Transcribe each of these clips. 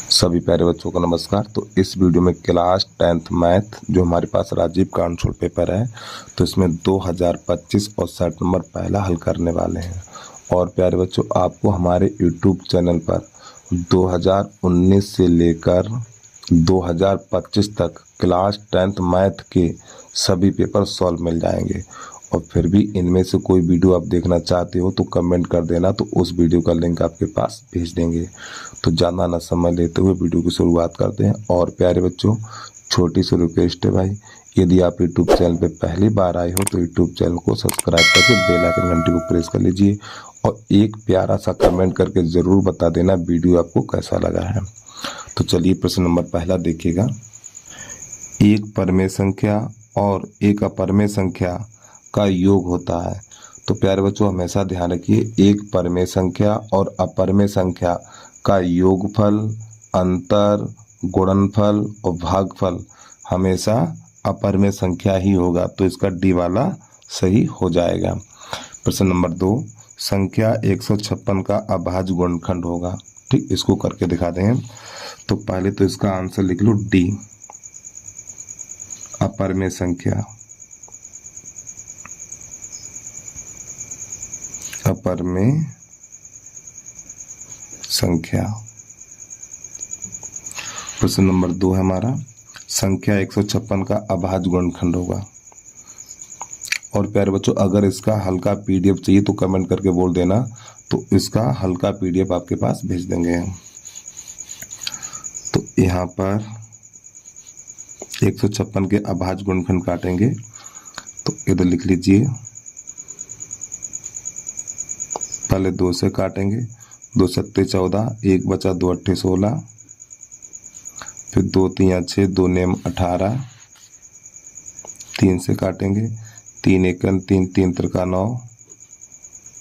सभी प्यारे बच्चों को नमस्कार। तो इस वीडियो में क्लास 10th मैथ जो हमारे पास राजीव कांट्रोल पेपर है, तो इसमें 2025 और सेट नंबर पहला हल करने वाले हैं। और प्यारे बच्चों, आपको हमारे यूट्यूब चैनल पर 2019 से लेकर 2025 तक क्लास 10th मैथ के सभी पेपर सॉल्व मिल जाएंगे। और फिर भी इनमें से कोई वीडियो आप देखना चाहते हो तो कमेंट कर देना, तो उस वीडियो का लिंक आपके पास भेज देंगे। तो ज़्यादा ना समय लेते हुए वीडियो की शुरुआत करते हैं। और प्यारे बच्चों, छोटी सी रिक्वेस्ट है भाई, यदि आप यूट्यूब चैनल पे पहली बार आए हो तो यूट्यूब चैनल को सब्सक्राइब करके बेल आइकन घंटी को प्रेस कर लीजिए और एक प्यारा सा कमेंट करके ज़रूर बता देना वीडियो आपको कैसा लगा है। तो चलिए प्रश्न नंबर पहला देखिएगा। एक परमेय संख्या और एक अपरमेय संख्या का योग होता है। तो प्यारे बच्चों, हमेशा ध्यान रखिए, एक परमेय संख्या और अपरमेय संख्या का योगफल, अंतर, गुणनफल और भागफल हमेशा अपरमेय संख्या ही होगा। तो इसका डी वाला सही हो जाएगा। प्रश्न नंबर 2, संख्या 156 का अभाज्य गुणनखंड होगा। ठीक, इसको करके दिखा दें। तो पहले तो इसका आंसर लिख लो डी, अपरमेय संख्या। अपरमेय संख्या। प्रश्न नंबर 2 है हमारा, संख्या 156 का अभाज्य गुणनखंड होगा। और प्यारे बच्चों, अगर इसका हल्का पीडीएफ चाहिए तो कमेंट करके बोल देना, तो इसका हल्का पीडीएफ आपके पास भेज देंगे हम। तो यहाँ पर 156 के अभाज्य गुणनखंड काटेंगे, तो इधर लिख लीजिए। पहले 2 से काटेंगे, 2 सत्ते 14, 1 बचा 2 अट्ठे 16, फिर 2 3 6, 2 नेम 18, 3 से काटेंगे, 3 एकन 3, 3 त्रिका 9,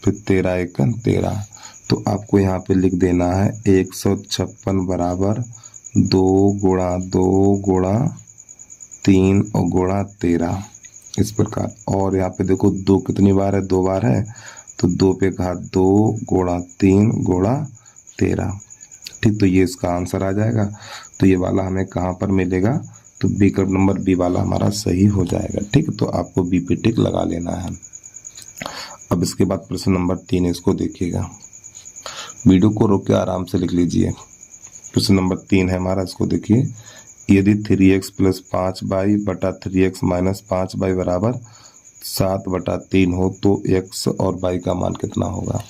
फिर 13 एकन 13। तो आपको यहाँ पे लिख देना है 156 बराबर 2 गुणा 2 गुणा 3 और गुणा 13, इस प्रकार। और यहाँ पे देखो 2 कितनी बार है, 2 बार है, तो 2 पे घात 2 गुणा 3 गुणा 13। ठीक, तो ये इसका आंसर आ जाएगा। तो ये वाला हमें कहाँ पर मिलेगा, तो विकल्प नंबर बी वाला हमारा सही हो जाएगा। ठीक, तो आपको बी पे टिक लगा लेना है। अब इसके बाद प्रश्न नंबर 3, इसको देखिएगा। वीडियो को रोक के आराम से लिख लीजिए। प्रश्न नंबर 3 है हमारा, इसको देखिए। यदि 3x + 5y बटा 3x - 5y बराबर 7/3 हो तो x और y का मान कितना होगा।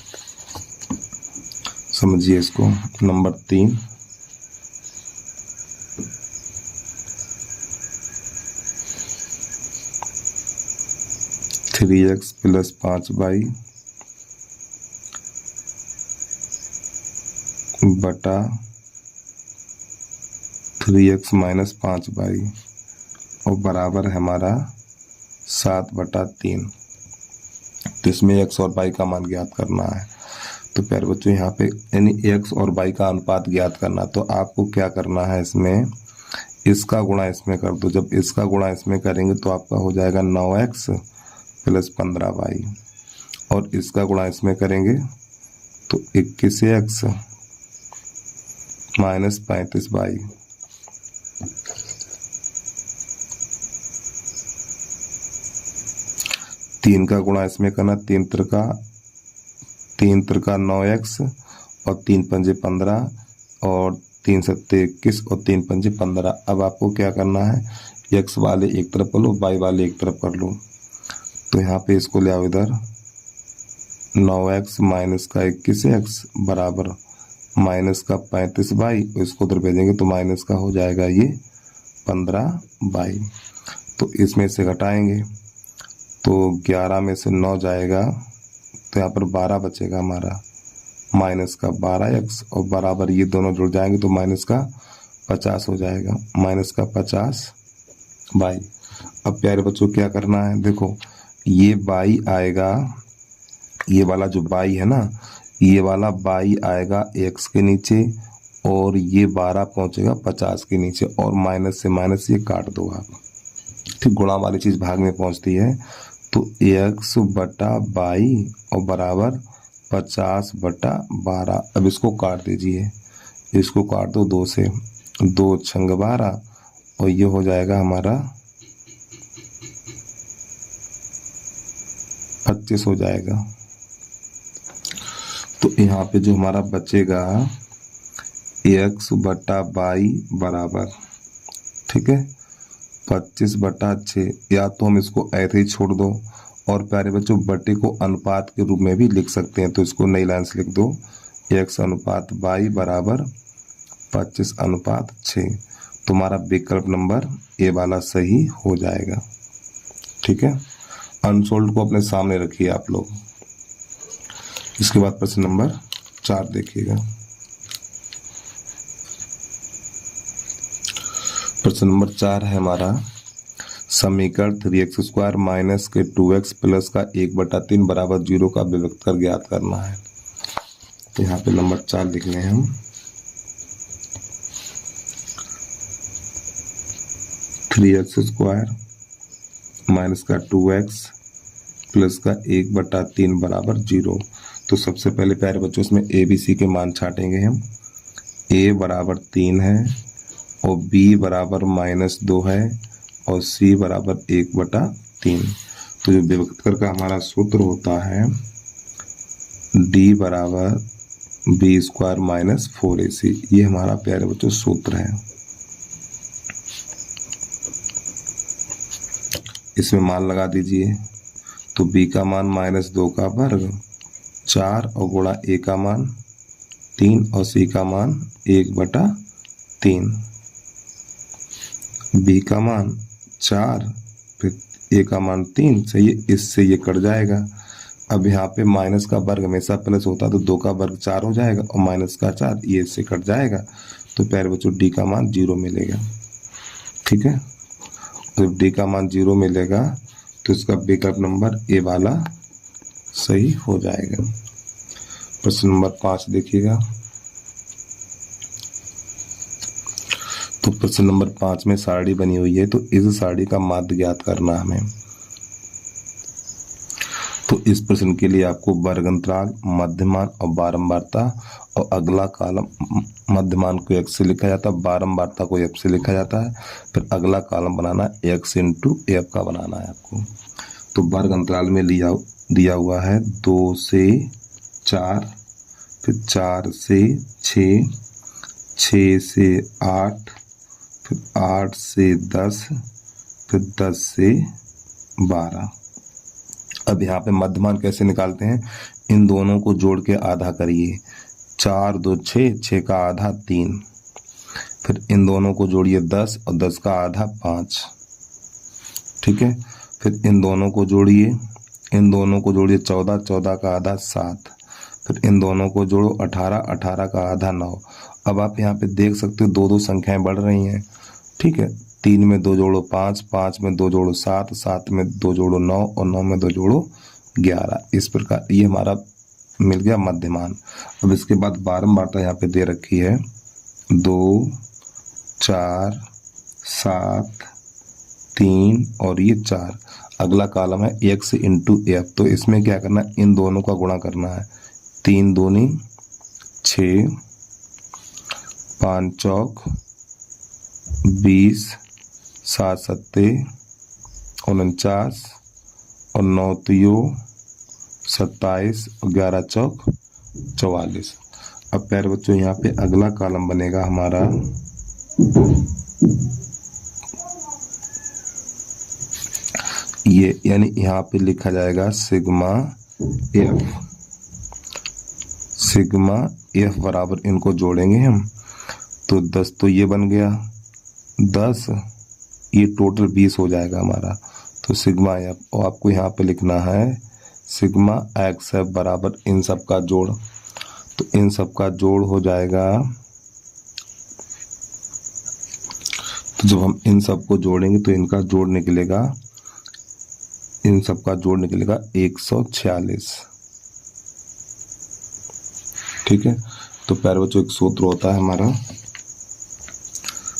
समझिए इसको। नंबर 3, थ्री एक्स + 5y बटा 3x - 5y और बराबर है हमारा 7/3। तो इसमें x और y का मान ज्ञात करना है। तो प्यारे बच्चों, यहाँ पे यानी x और y का अनुपात ज्ञात करना, तो आपको क्या करना है, इसमें इसका गुणा इसमें कर दो। जब इसका गुणा इसमें करेंगे तो आपका हो जाएगा 9x + 15y, और इसका गुणा इसमें करेंगे तो 21x - 35y। तीन का गुणा इसमें करना, 3 त्रिका 9x और 3 पंजे 15 और 3 सत्ते 21 और 3 पंजे 15। अब आपको क्या करना है, x वाले एक तरफ कर लो, y वाले एक तरफ कर लो। तो यहाँ पे इसको ले आओ इधर, 9x माइनस का 21x बराबर माइनस का 35y, इसको उधर भेजेंगे तो माइनस का हो जाएगा ये 15y। तो इसमें से घटाएंगे तो 11 में से 9 जाएगा, तो यहाँ पर 12 बचेगा हमारा, माइनस का 12x और बराबर ये दोनों जुड़ जाएंगे तो माइनस का 50 हो जाएगा, माइनस का 50y। अब प्यारे बच्चों क्या करना है, देखो ये y आएगा, ये वाला जो y है ना, ये वाला y आएगा x के नीचे और ये 12 पहुंचेगा 50 के नीचे, और माइनस से माइनस ये काट दो आप। ठीक, गुणा वाली चीज भाग में पहुंचती है, तो x/y और बराबर 50/12। अब इसको काट दीजिए, इसको काट दो 2 से, 2 छंग 12 और ये हो जाएगा हमारा 25 हो जाएगा। तो यहाँ पे जो हमारा बचेगा x बटा y बराबर, ठीक है, 25/6। या तो हम इसको ऐसे ही छोड़ दो और प्यारे बच्चों बटे को अनुपात के रूप में भी लिख सकते हैं, तो इसको नई लाइन से लिख दो x अनुपात y बराबर 25/6। तुम्हारा विकल्प नंबर ए वाला सही हो जाएगा। ठीक है, अनसोल्ड को अपने सामने रखिए आप लोग। इसके बाद प्रश्न नंबर 4 देखिएगा। प्रश्न नंबर 4 है हमारा, समीकरण 3x² माइनस के 2x प्लस का 1/3 बराबर 0 का अभिव्यक्त कर ज्ञात करना है। तो यहाँ पे नंबर 4 लिख लें हम। थ्री एक्स स्क्वायर माइनस का 2x प्लस का 1/3 बराबर 0। तो सबसे पहले प्यारे बच्चों इसमें ए बी सी के मान छाटेंगे हम। a बराबर 3 है और b बराबर -2 है और c बराबर 1/3। तो जो विभक्तकर का हमारा सूत्र होता है d बराबर b² - 4ac, ये हमारा प्यारे बच्चों सूत्र है। इसमें मान लगा दीजिए, तो b का मान -2 का वर्ग 4 और गुणा a का मान 3 और c का मान 1/3। b का मान 4 फिर a का मान 3, सही है, इससे ये कट जाएगा। अब यहाँ पे माइनस का वर्ग हमेशा प्लस होता है, तो 2 का वर्ग 4 हो जाएगा और माइनस का 4 ये इससे कट जाएगा। तो प्यारे बच्चों d का मान 0 मिलेगा। ठीक है, जब d का मान 0 मिलेगा तो इसका विकल्प नंबर ए वाला सही हो जाएगा। प्रश्न नंबर 5 देखिएगा। तो प्रश्न नंबर 5 में सारणी बनी हुई है, तो इस सारणी का माध्य ज्ञात करना है हमें। तो इस प्रश्न के लिए आपको वर्ग अंतराल, मध्यमान और बारंबारता, और अगला कॉलम मध्यमान को x से लिखा जाता है, बारंबारता को f से लिखा जाता है, फिर अगला कॉलम बनाना x × f का बनाना है आपको। तो वर्ग अंतराल में दिया हुआ है 2 से 4, फिर 4 से 6, 6 से 8, फिर 8 से 10, फिर 10 से 12। अब यहाँ पे मध्यमान कैसे निकालते हैं, इन दोनों को जोड़ के आधा करिए, 4 2 6, 6 का आधा 3, फिर इन दोनों को जोड़िए 10 और 10 का आधा 5। ठीक है, फिर इन दोनों को जोड़िए 14, 14 का आधा 7, फिर इन दोनों को जोड़ो 18, 18 का आधा 9। अब आप यहाँ पे देख सकते हो 2 2 संख्याएं बढ़ रही हैं। ठीक है, 3 में 2 जोड़ो 5, 5 में 2 जोड़ो 7, 7 में 2 जोड़ो 9 और 9 में 2 जोड़ो 11। इस प्रकार ये हमारा मिल गया मध्यमान। अब इसके बाद बारंबारता यहाँ पे दे रखी है 2, 4, 7, 3 और ये 4। अगला कॉलम है x × f। तो इसमें क्या करना है, इन दोनों का गुणा करना है, 3 दूनी 6, 5 चौक 20, 7 सत्ते 49 और 9 तियो 27 और 11 चौक 44। अब प्यारे बच्चों यहाँ पे अगला कॉलम बनेगा हमारा ये, यानी यहाँ पे लिखा जाएगा सिग्मा एफ बराबर, इनको जोड़ेंगे हम तो 10, तो ये बन गया 10, ये टोटल 20 हो जाएगा हमारा। तो सिग्मा एफ, और आपको यहाँ पे लिखना है सिग्मा एक्स एफ बराबर इन सब का जोड़। तो इन सब का जोड़ हो जाएगा, तो जब हम इन सब को जोड़ेंगे तो इनका जोड़ निकलेगा, इन सब का जोड़ निकलेगा 146। ठीक है, तो प्यारे बच्चों एक सूत्र होता है हमारा,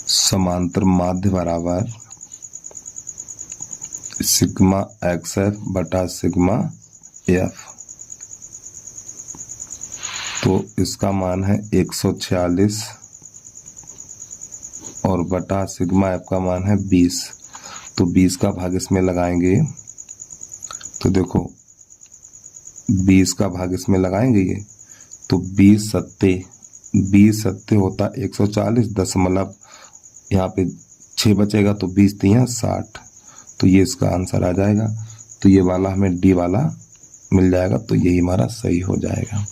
समांतर माध्य बराबर सिग्मा एक्स एफ बटा सिग्मा एफ। तो इसका मान है 146 और बटा सिग्मा एफ का मान है 20। तो 20 का भाग इसमें लगाएंगे तो देखो 20 का भाग इसमें लगाएंगे ये तो 20 सत्ते होता 140 दशमलव यहाँ पे 6 बचेगा तो 20 3 60। तो ये इसका आंसर आ जाएगा। तो ये वाला हमें डी वाला मिल जाएगा। तो यही हमारा सही हो जाएगा।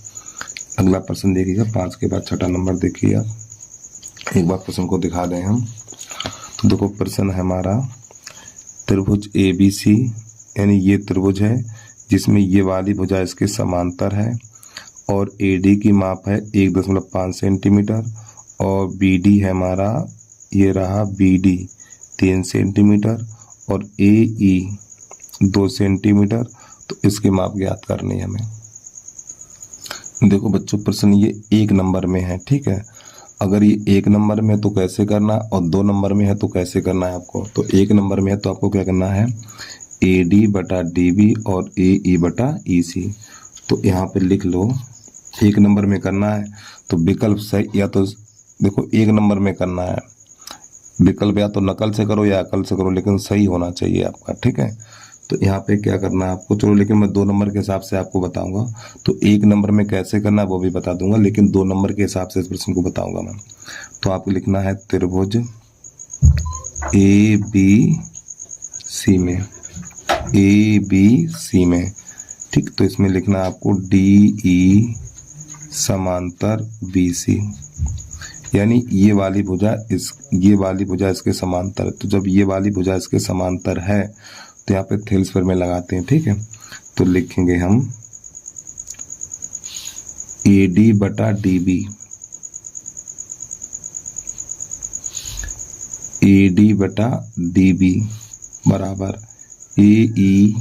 अगला प्रश्न देखिएगा 5 के बाद 6ठा नंबर देखिए आप। एक बार प्रश्न को दिखा दें हम। तो देखो प्रश्न है हमारा त्रिभुज ABC यानी ये त्रिभुज है जिसमें ये वाली भुजा इसके समांतर है और AD की माप है 1.5 सेंटीमीटर और BD है हमारा ये रहा BD 3 सेंटीमीटर और AE 2 सेंटीमीटर। तो इसकी माप ज्ञात करनी है हमें। देखो बच्चों प्रश्न ये 1 नंबर में है, ठीक है। अगर ये 1 नंबर में है तो कैसे करना और 2 नंबर में है तो कैसे करना है आपको। तो 1 नंबर में है तो आपको क्या करना है AD बटा DB और AE बटा EC। तो यहाँ पे लिख लो 1 नंबर में करना है तो विकल्प सही या तो देखो 1 नंबर में करना है विकल्प या तो नकल से करो या अकल से करो लेकिन सही होना चाहिए आपका, ठीक है। तो यहाँ पे क्या करना है आपको, चलो लेकिन मैं 2 नंबर के हिसाब से आपको बताऊंगा। तो 1 नंबर में कैसे करना है वो भी बता दूंगा लेकिन 2 नंबर के हिसाब से इस प्रश्न को बताऊंगा मैं। तो आपको लिखना है त्रिभुज ABC में ठीक। तो इसमें लिखना है आपको DE समांतर BC यानी ये वाली भुजा इसके समांतर है। तो जब ये वाली भुजा इसके समांतर है तो यहाँ पे थेल्सफेयर में लगाते हैं, ठीक है। तो लिखेंगे हम AD बटा DB AD बटा DB बराबर AE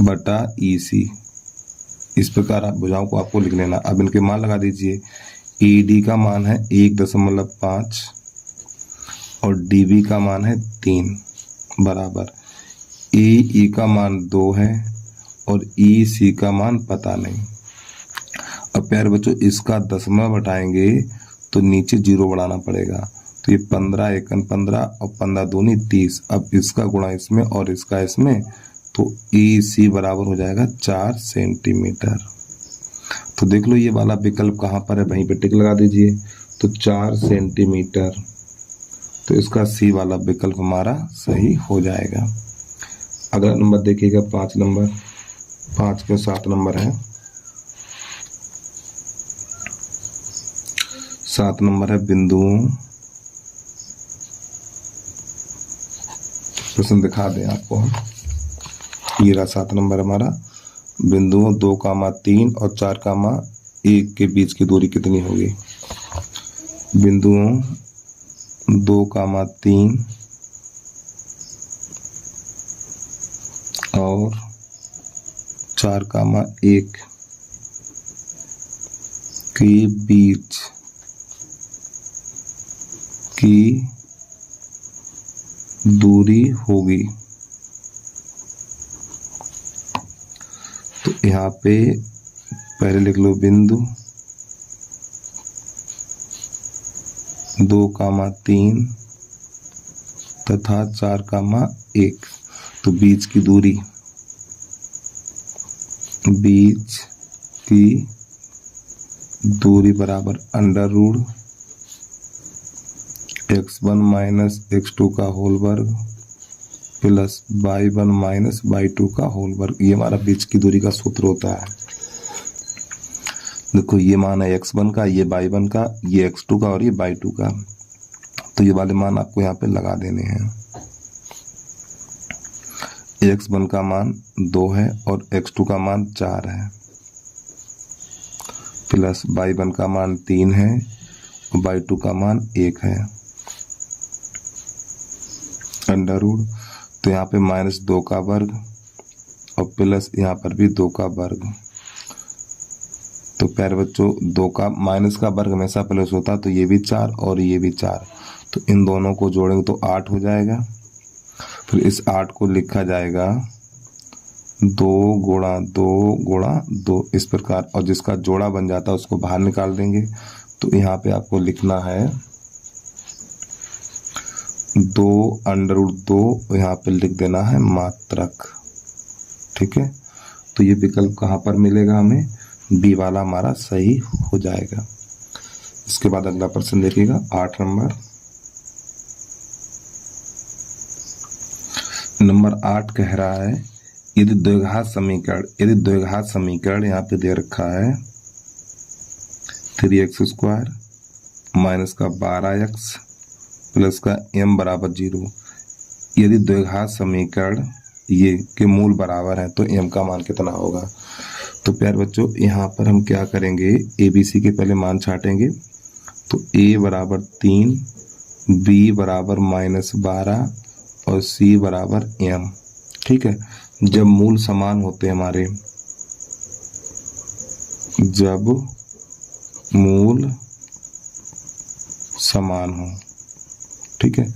बटा EC। इस प्रकार आप भुजाओं को आपको लिख लेना। अब इनके मान लगा दीजिए। AD का मान है 1.5 और DB का मान है 3 बराबर AE का मान 2 है और EC का मान पता नहीं। अब प्यारे बच्चों इसका 10वां बढ़ाएंगे तो नीचे 0 बढ़ाना पड़ेगा। तो ये 15 एकन 15 और 15 दूनी 30। अब इसका गुणा इसमें और इसका इसमें तो EC बराबर हो जाएगा 4 सेंटीमीटर। तो देख लो ये वाला विकल्प कहाँ पर है, वहीं पे टिक लगा दीजिए। तो 4 सेंटीमीटर। तो इसका C वाला विकल्प हमारा सही हो जाएगा। अगला नंबर देखिएगा 5 नंबर। 5 के 7 नंबर है। 7 नंबर है बिंदुओं। प्रश्न दिखा दें आपको हम। ये रहा 7 नंबर हमारा। बिंदुओं 2,3 और 4,1 के बीच की दूरी कितनी होगी। बिंदुओं 2,3 और 4,1 के बीच की दूरी होगी। तो यहाँ पे पहले लिख लो बिंदु 2,3 तथा 4,1। तो बीच की दूरी बराबर under root x1 minus x2 का होल वर्ग प्लस y1 माइनस y2 का होल वर्ग। ये हमारा बीच की दूरी का सूत्र होता है। देखो ये मान है x1 का, ये y1 का, ये x2 का और ये y2 का। तो ये वाले मान आपको यहाँ पे लगा देने हैं। x1 का मान 2 है और x2 का मान 4 है प्लस y1 का मान 3 है और y2 का मान 1 है अंडर रूट। तो यहाँ पे -2 का वर्ग और प्लस यहाँ पर भी 2 का वर्ग। तो प्यारे बच्चों 2 का माइनस का वर्ग हमेशा प्लस होता है। तो ये भी 4 और ये भी 4। तो इन दोनों को जोड़ेंगे तो 8 हो जाएगा। फिर इस 8 को लिखा जाएगा 2 गुणा 2 गुणा 2 इस प्रकार। और जिसका जोड़ा बन जाता है उसको बाहर निकाल देंगे। तो यहाँ पे आपको लिखना है 2√2, यहाँ पे लिख देना है मात्रक। ठीक है, तो ये विकल्प कहाँ पर मिलेगा हमें, बी वाला हमारा सही हो जाएगा। इसके बाद अगला प्रश्न देखिएगा 8 नंबर 8 कह रहा है यदि द्विघात समीकरण यहाँ पे दे रखा है 3x² माइनस का 12x प्लस का m बराबर 0, यदि द्विघात समीकरण ये के मूल बराबर है तो m का मान कितना होगा। तो प्यारे बच्चों यहाँ पर हम क्या करेंगे, ABC के पहले मान छाटेंगे। तो a बराबर 3, b बराबर -12 और c बराबर m। ठीक है, जब मूल समान होते हैं हमारे, जब मूल समान हो, ठीक है,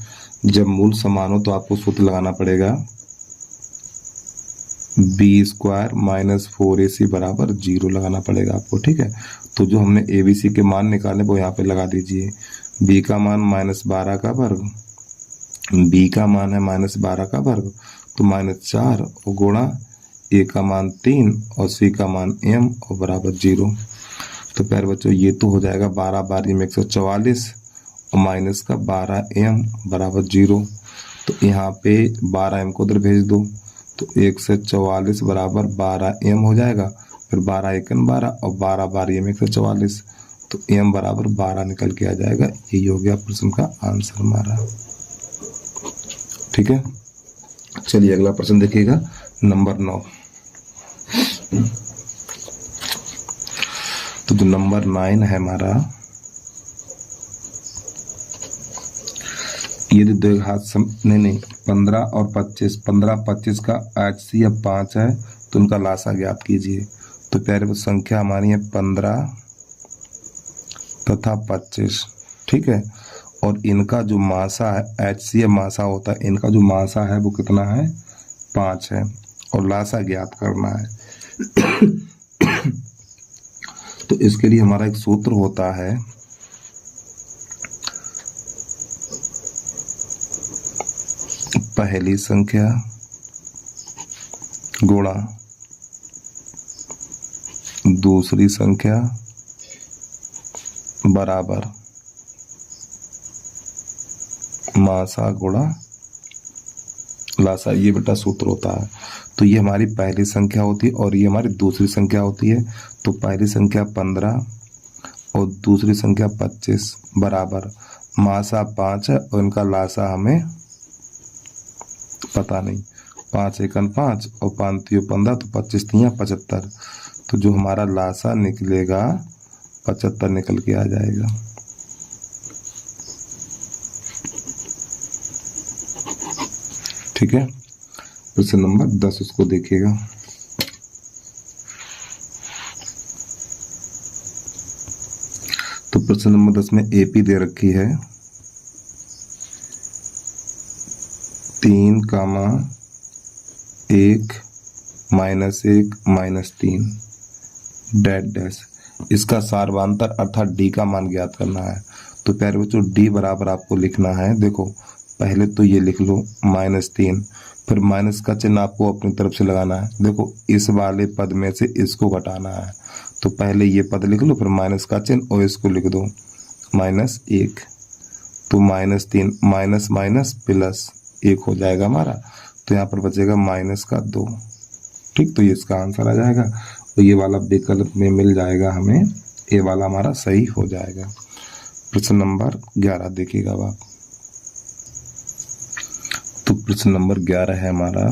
जब मूल समान हो तो आपको सूत्र लगाना पड़ेगा b² - 4ac बराबर 0 लगाना पड़ेगा आपको। ठीक है, तो जो हमने ABC के मान निकाले वो यहाँ पे लगा दीजिए। b का मान -12 का वर्ग, b का मान है -12 का वर्ग तो -4 और गुणा a का मान 3 और c का मान m और बराबर 0। तो प्यारे बच्चों ये तो हो जाएगा 12 बार में 144 और माइनस का 12m बराबर 0। तो यहाँ पे 12m को उधर भेज दो तो 144 बराबर 12m हो जाएगा। फिर 12 एकन 12 और 12 बार में 144 तो m बराबर 12 निकल के आ जाएगा। यही हो गया प्रश्न का आंसर हमारा। ठीक है, चलिए अगला प्रश्न देखिएगा नंबर 9। तो जो नंबर 9 है हमारा, यदि द्विघात 15 और 25, 15-25 का HCF 5 है तो उनका लासा ज्ञात कीजिए। तो प्यारे संख्या हमारी है 15 तथा 25। ठीक है, और इनका जो मासा है HCF मासा होता है, इनका जो मासा है वो कितना है 5 है और लासा ज्ञात करना है। तो इसके लिए हमारा एक सूत्र होता है पहली संख्या गुणा दूसरी संख्या बराबर मासा गुणा लासा। ये बेटा सूत्र होता है। तो ये हमारी पहली संख्या होती है और ये हमारी दूसरी संख्या होती है। तो पहली संख्या 15 और दूसरी संख्या 25 बराबर मासा 5 है और इनका लासा हमें पता नहीं। 5 एकन 5 और 5 तियो 15 तो 25 तिया 75। तो जो हमारा लासा निकलेगा 75 निकल के आ जाएगा। ठीक है, प्रश्न नंबर 10 उसको देखिएगा। तो प्रश्न नंबर 10 में AP दे रखी है 3, 1 -1 -3 डैश। इसका सार्वधातर अर्थात D का मान ज्ञात करना है। तो प्यारे बच्चों D बराबर आपको लिखना है, देखो पहले तो ये लिख लो -3, फिर माइनस का चिन्ह आपको अपनी तरफ से लगाना है। देखो इस वाले पद में से इसको घटाना है, तो पहले ये पद लिख लो फिर माइनस का चिन्ह और इसको लिख दो -1। तो -3 माइनस माइनस प्लस 1 हो जाएगा हमारा। तो यहाँ पर बचेगा -2। ठीक, तो ये इसका आंसर आ जाएगा। तो ये वाला विकल्प में मिल जाएगा हमें, ये वाला हमारा सही हो जाएगा। प्रश्न नंबर 11 देखिएगा आप। तो प्रश्न नंबर 11 है हमारा।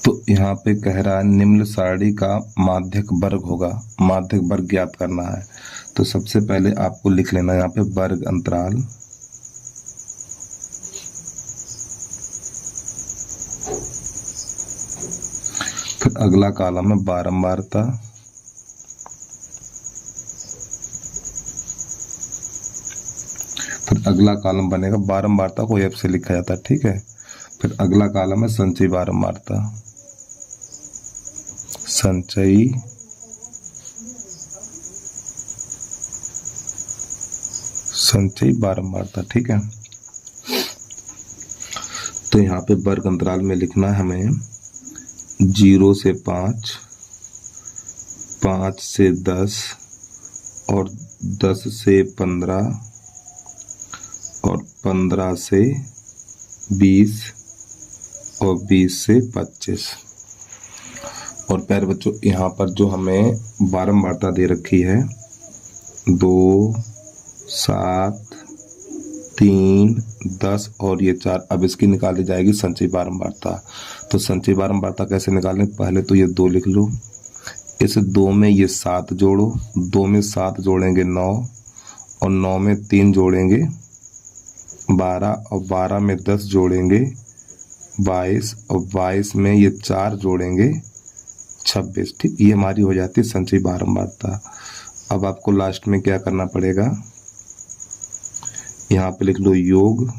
तो यहाँ पे कह रहा है निम्न सारणी का माध्यक वर्ग होगा, माध्यक वर्ग ज्ञात करना है। तो सबसे पहले आपको लिख लेना यहाँ पे वर्ग अंतराल, फिर अगला कॉलम है बारंबारता, फिर अगला कॉलम बनेगा बारंबारता को F से लिखा जाता है। ठीक है, फिर अगला कॉलम है संचयी बारंबारता, संचयी संचयी बारंबारता। ठीक है, तो यहाँ पे वर्ग अंतराल में लिखना है हमें 0 से 5, 5 से 10 और 10 से 15 और 15 से 20 और 20 से 25। और प्यारे बच्चों यहाँ पर जो हमें बारंबारता दे रखी है 2, 7, 3, 10 और ये 4, अब इसकी निकाली जाएगी संचयी बारंबारता। तो संचयी बारंबारता कैसे निकालें, पहले तो ये 2 लिख लो, इस 2 में ये 7 जोड़ो, 2 में 7 जोड़ेंगे 9 और 9 में 3 जोड़ेंगे 12 और 12 में 10 जोड़ेंगे 22 और 22 में ये 4 जोड़ेंगे 26। ठीक, ये हमारी हो जाती है संचयी बारंबारता। अब आपको लास्ट में क्या करना पड़ेगा, यहाँ पे लिख लो योग।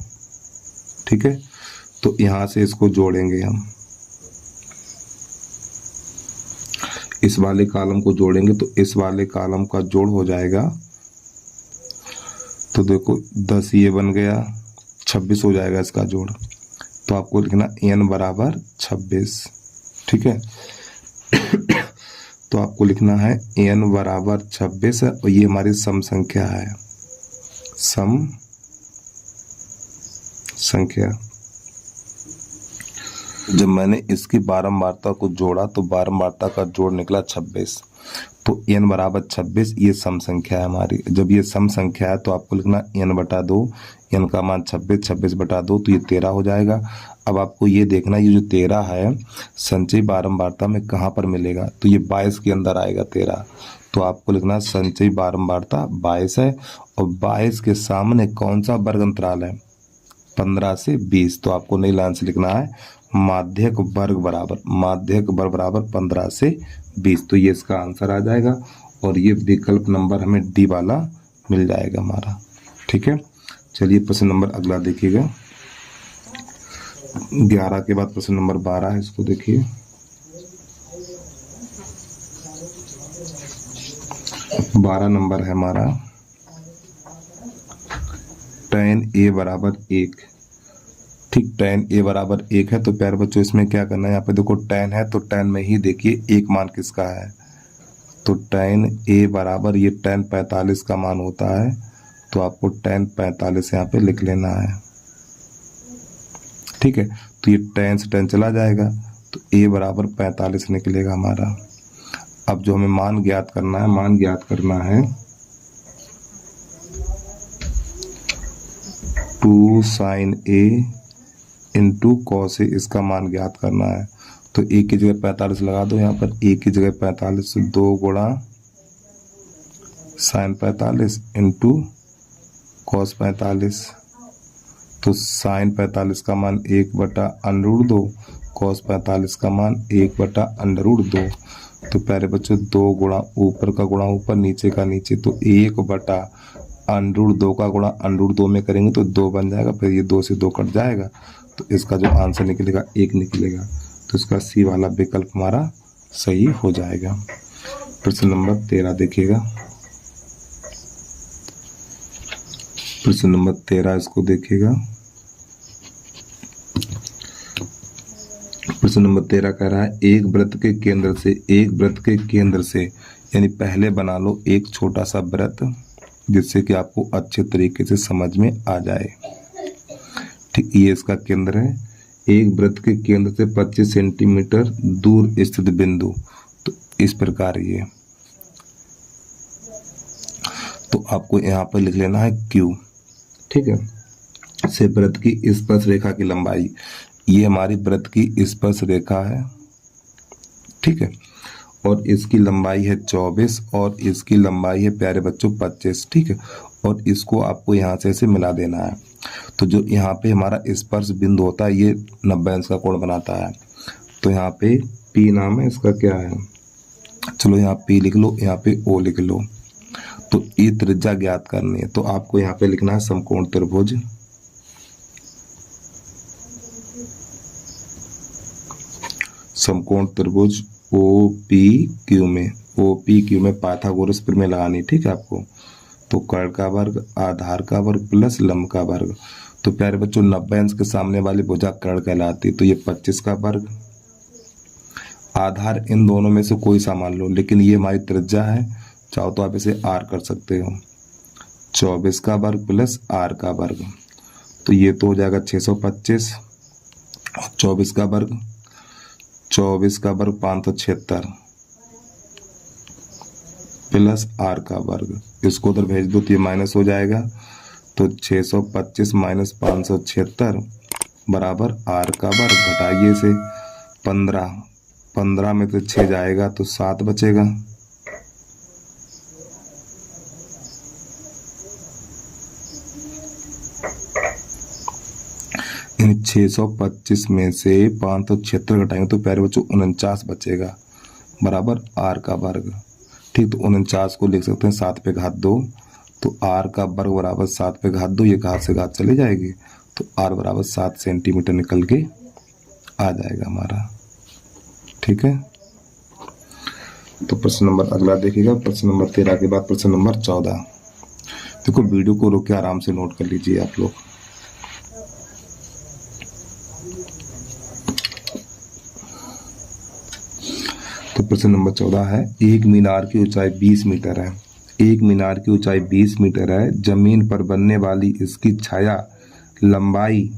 ठीक है, तो यहाँ से इसको जोड़ेंगे हम, इस वाले कॉलम को जोड़ेंगे तो इस वाले कॉलम का जोड़ हो जाएगा। तो देखो 10 ये बन गया, 26 हो जाएगा इसका जोड़। तो आपको लिखना n बराबर 26। ठीक है, तो आपको लिखना है n बराबर 26 और ये हमारी सम संख्या है, सम संख्या। जब मैंने इसकी बारंबारता को जोड़ा तो बारंबारता का जोड़ निकला 26। तो n बराबर 26 ये सम संख्या है हमारी। जब ये सम संख्या है तो आपको लिखना n बटा 2, n का मान 26, 26 बटा 2 तो ये 13 हो जाएगा। अब आपको ये देखना ये जो 13 है संचयी बारंबारता में कहाँ पर मिलेगा, तो ये 22 के अंदर आएगा 13। तो आपको लिखना संचयी बारंबारता 22 है और 22 के सामने कौन सा वर्ग अंतराल है, 15 से 20। तो आपको नई लाइन से लिखना है माध्यक वर्ग बराबर, माध्यक वर्ग बराबर 15 से 20। तो ये इसका आंसर आ जाएगा और ये विकल्प नंबर हमें डी वाला मिल जाएगा हमारा। ठीक है, चलिए प्रश्न नंबर अगला देखिएगा। 11 के बाद प्रश्न नंबर 12 है, इसको देखिए। बारह नंबर है हमारा tan a बराबर 1। ठीक, tan a बराबर 1 है। तो प्यारे बच्चों इसमें क्या करना है, यहाँ पे देखो tan है तो tan में ही देखिए एक मान किसका है, तो tan a बराबर ये tan 45 का मान होता है। तो आपको tan 45 यहाँ पे लिख लेना है। ठीक है, तो ये tan से tan चला जाएगा तो a बराबर 45 निकलेगा हमारा। अब जो हमें मान ज्ञात करना है, मान ज्ञात करना है 2 sin a into cos a, इसका मान ज्ञात करना है। तो a की जगह 45 लगा दो, यहाँ पर a की जगह 45 2 गुणा sin 45 इंटू cos 45। तो sin 45 का मान 1/√2, cos 45 का मान 1/√2। तो प्यारे बच्चों 2 गुणा ऊपर का गुणा ऊपर, नीचे का नीचे, तो 1/√2 का गुणा √2 में करेंगे तो 2 बन जाएगा, फिर ये 2 से 2 कट जाएगा। तो इसका जो आंसर निकलेगा 1 निकलेगा। तो इसका सी वाला विकल्प हमारा सही हो जाएगा। प्रश्न नंबर 13 देखिएगा। प्रश्न नंबर 13 इसको देखिएगा। प्रश्न नंबर 13 कह रहा है एक वृत्त के केंद्र से यानी पहले बना लो एक छोटा सा वृत्त जिससे कि आपको अच्छे तरीके से समझ में आ जाए। ठीक, ये इसका केंद्र है। एक वृत्त के केंद्र से 25 सेंटीमीटर दूर स्थित बिंदु, तो इस प्रकार ये, तो आपको यहाँ पर लिख लेना है Q। ठीक है, से वृत्त की स्पर्श रेखा की लंबाई, ये हमारी वृत्त की स्पर्श रेखा है। ठीक है, और इसकी लंबाई है 24 और इसकी लंबाई है प्यारे बच्चों 25। ठीक है, और इसको आपको यहाँ से ऐसे मिला देना है। तो जो यहाँ पे हमारा स्पर्श बिंदु होता है ये 90 अंश का कोण बनाता है। तो यहाँ पे P नाम है इसका, क्या है, चलो यहाँ P लिख लो, यहाँ पे O लिख लो। तो ये त्रिज्या ज्ञात करनी है, तो आपको यहाँ पे लिखना है समकोण त्रिभुज। समकोण त्रिभुज OPQ में, OPQ में पाइथागोरस प्रमेय लगानी। ठीक है आपको, तो कर्ण का वर्ग आधार का वर्ग प्लस लंब का वर्ग। तो प्यारे बच्चों 90 अंश के सामने वाली भुजा कर्ण कहलाती है। तो ये 25 का वर्ग, आधार इन दोनों में से कोई सा मान लो, लेकिन ये हमारी त्रिज्या है, चाहो तो आप इसे आर कर सकते हो। 24 का वर्ग प्लस आर का वर्ग, तो ये तो हो जाएगा 625 और 24 का वर्ग 576 प्लस आर का वर्ग, इसको उधर भेज दो तो ये माइनस हो जाएगा। तो 625 माइनस 576 बराबर आर का वर्ग, घटाइए से 15 में से 6 जाएगा तो 7 बचेगा। इन 625 में से 576 घटाएंगे तो प्यारे बच्चों 49 बचेगा बराबर आर का वर्ग। ठीक, तो 49 को लिख सकते हैं 7 पे घात 2, तो आर का वर्ग बराबर 7 पे घात 2, ये घात से घात चली जाएगी, तो आर बराबर 7 सेंटीमीटर निकल के आ जाएगा हमारा। ठीक है, तो प्रश्न नंबर अगला देखिएगा, प्रश्न नंबर 13 के बाद प्रश्न नंबर 14। देखो वीडियो को रोक के आराम से नोट कर लीजिए आप लोग। तो प्रश्न नंबर 14 है, एक मीनार की ऊंचाई 20 मीटर है। एक मीनार की ऊंचाई 20 मीटर है, जमीन पर बनने वाली इसकी छाया लंबाई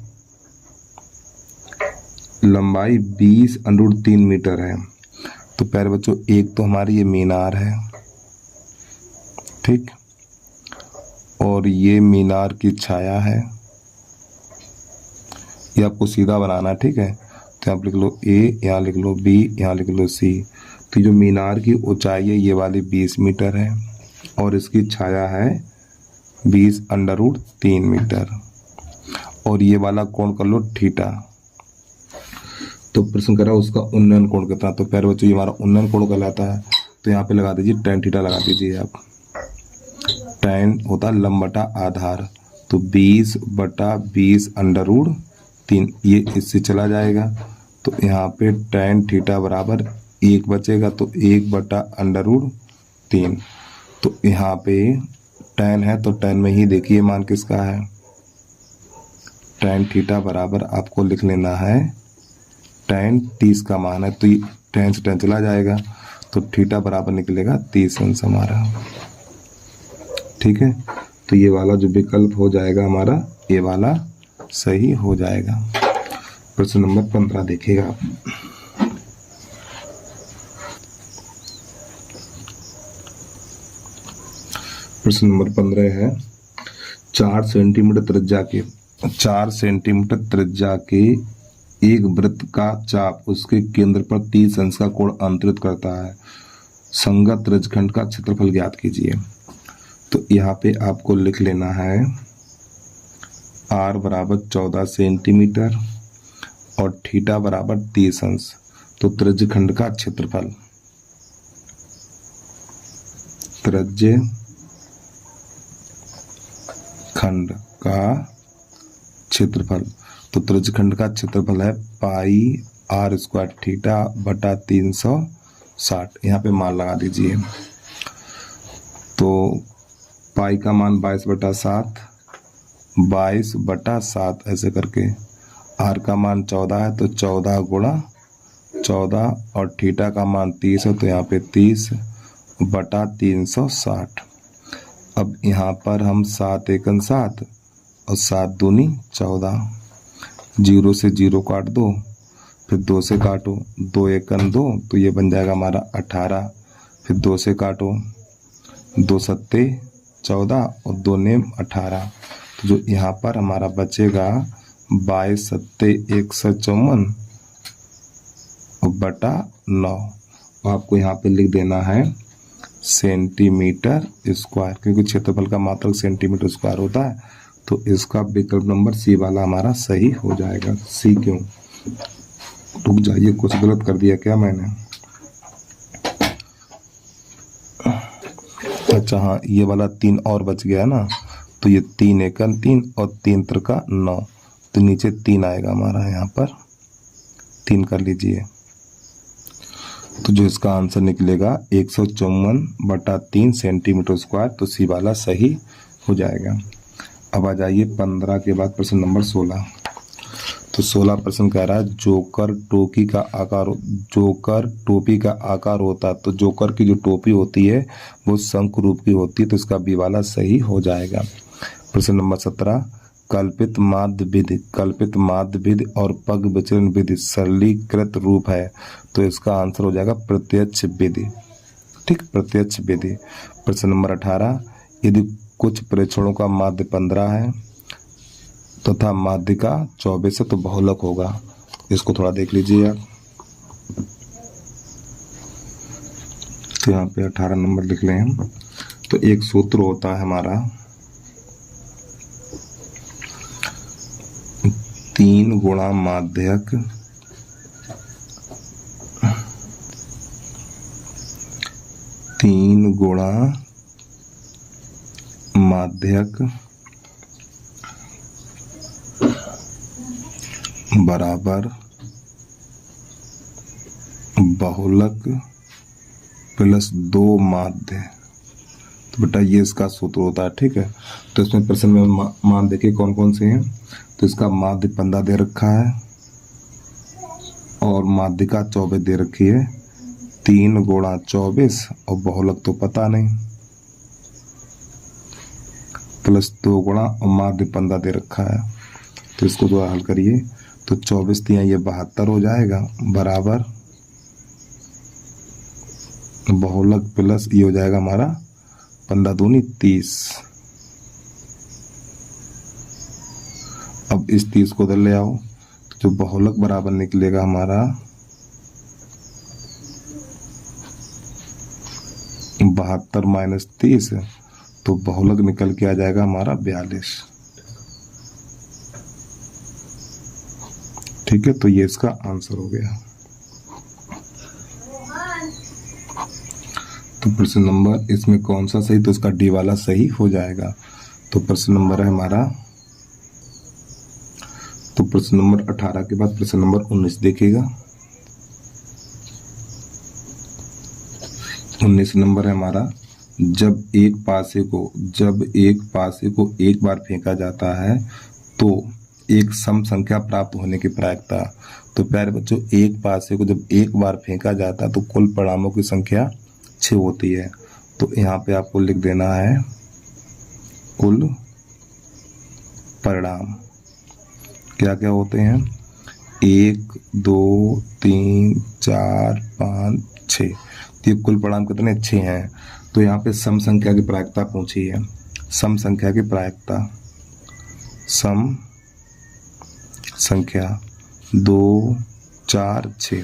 20√3 मीटर है। तो प्यारे बच्चों एक तो हमारी ये मीनार है, ठीक, और ये मीनार की छाया है, ये आपको सीधा बनाना, ठीक है। तो यहाँ लिख लो ए, यहाँ लिख लो बी, यहाँ लिख लो सी। तो जो मीनार की ऊंचाई है ये वाली 20 मीटर है और इसकी छाया है 20√3 मीटर, और ये वाला कोण कर लो थीटा। तो प्रश्न करा उसका उन्नयन कोण कितना। तो प्यारे बच्चों ये हमारा उन्नयन कोण कहलाता है, तो यहाँ पे लगा दीजिए tan थीटा लगा दीजिए आप। tan होता है लंब बटा आधार, तो 20/20√3, ये इससे चला जाएगा, तो यहाँ पे tan थीटा बराबर 1 बचेगा, तो 1/√3। तो यहाँ पे tan है तो tan में ही देखिए मान किसका है, tan थीटा बराबर आपको लिख लेना है tan 30 का मान है, तो tan से tan चला जाएगा, तो थीटा बराबर निकलेगा 30 अंश हमारा। ठीक है, तो ये वाला जो विकल्प हो जाएगा हमारा, ये वाला सही हो जाएगा। प्रश्न नंबर 15 देखिएगा आप। प्रश्न नंबर 15 है, 4 सेंटीमीटर त्रिज्या के एक वृत्त का चाप उसके केंद्र पर 30 अंश का कोण अंतरित करता है, संगत त्रिज्यखंड का क्षेत्रफल ज्ञात कीजिए। तो यहाँ पे आपको लिख लेना है r बराबर 14 सेंटीमीटर और थीटा बराबर 30 अंश। तो त्रिज्यखंड का क्षेत्रफल, त्रिज्यखंड का क्षेत्रफल, तो त्रिज्यखंड का क्षेत्रफल है पाई r² थीटा बटा 360। यहाँ पे मान लगा दीजिए, तो पाई का मान 22/7, 22/7 ऐसे करके, r का मान 14 है तो 14 गुणा 14, और थीटा का मान 30 है तो यहाँ पे 30/360। अब यहाँ पर हम 7 एकन 7 और 7 दूनी 14, 0 से 0 काट दो, फिर 2 से काटो, 2 एकन 2, तो ये बन जाएगा हमारा 18, फिर 2 से काटो, 2 सत्ते 14 और 2 नेम 18, तो जो यहाँ पर हमारा बचेगा 22 सत्ते 154 बटा 9। आपको यहाँ पे लिख देना है सेंटीमीटर स्क्वायर, क्योंकि क्षेत्रफल का मात्रक सेंटीमीटर स्क्वायर होता है, तो इसका विकल्प नंबर सी वाला हमारा सही हो जाएगा। सी क्यों, रुक जाइए, कुछ गलत कर दिया क्या मैंने। अच्छा हाँ, ये वाला 3 और बच गया ना, तो ये 3 एकन 3 और 3 त्रिका 9, तो नीचे 3 आएगा हमारा, यहाँ पर 3 कर लीजिए। तो जो इसका आंसर निकलेगा 154/3 सेंटीमीटर स्क्वायर, तो सी वाला सही हो जाएगा। अब आ जाइए 15 के बाद प्रश्न नंबर 16। तो 16 प्रश्न कह रहा है जोकर टोपी का आकार होता है। तो जोकर की जो टोपी होती है वो शंख रूप की होती है, तो इसका बी वाला सही हो जाएगा। प्रश्न नंबर 17, कल्पित माध्य विधि और पग विचलन विधि सरलीकृत रूप है, तो इसका आंसर हो जाएगा प्रत्यक्ष विधि। ठीक, प्रत्यक्ष विधि। प्रश्न नंबर 18, यदि कुछ प्रेक्षणों का माध्य 15 है तथा माध्य का 24 है तो बहुलक होगा। इसको थोड़ा देख लीजिए आप। तो यहाँ पे 18 नंबर लिख लें हम। तो एक सूत्र होता है हमारा 3 गुणा माध्यक 3 गुणा माध्यक बराबर बहुलक प्लस 2 माध्य। तो बेटा ये इसका सूत्र होता है। ठीक है, तो इसमें प्रश्न में मान देखिए कौन कौन से हैं। तो इसका माध्य 15 दे रखा है और माध्य का 24 दे रखी है। 3 गुणा 24 और बहुलक तो पता नहीं, प्लस 2 गुणा और माध्य 15 दे रखा है। तो इसको जो हल करिए तो 24 दिया ये 72 हो जाएगा, बराबर बहुलक प्लस ये हो जाएगा हमारा 15 दूनी 30। अब इस 30 को उधर ले आओ तो जो बहुलक बराबर निकलेगा हमारा 72 माइनस 30, तो बहुलक निकल के आ जाएगा हमारा 42। ठीक है, तो ये इसका आंसर हो गया। तो प्रश्न नंबर इसमें कौन सा सही, तो इसका डी वाला सही हो जाएगा। तो प्रश्न नंबर है हमारा, तो प्रश्न नंबर 18 के बाद प्रश्न नंबर 19 देखिएगा। 19 नंबर है हमारा, जब एक पासे को एक बार फेंका जाता है तो एक सम संख्या प्राप्त होने की प्रायिकता। तो प्यारे बच्चों, एक पासे को जब एक बार फेंका जाता है तो कुल परिणामों की संख्या 6 होती है। तो यहाँ पे आपको लिख देना है कुल परिणाम क्या क्या होते हैं, 1 2 3 4 5 6। तो ये कुल परिणाम कितने 6 हैं। तो यहाँ पे सम संख्या की प्रायिकता पूछी है। सम संख्या की प्रायिकता, सम संख्या 2 4 6।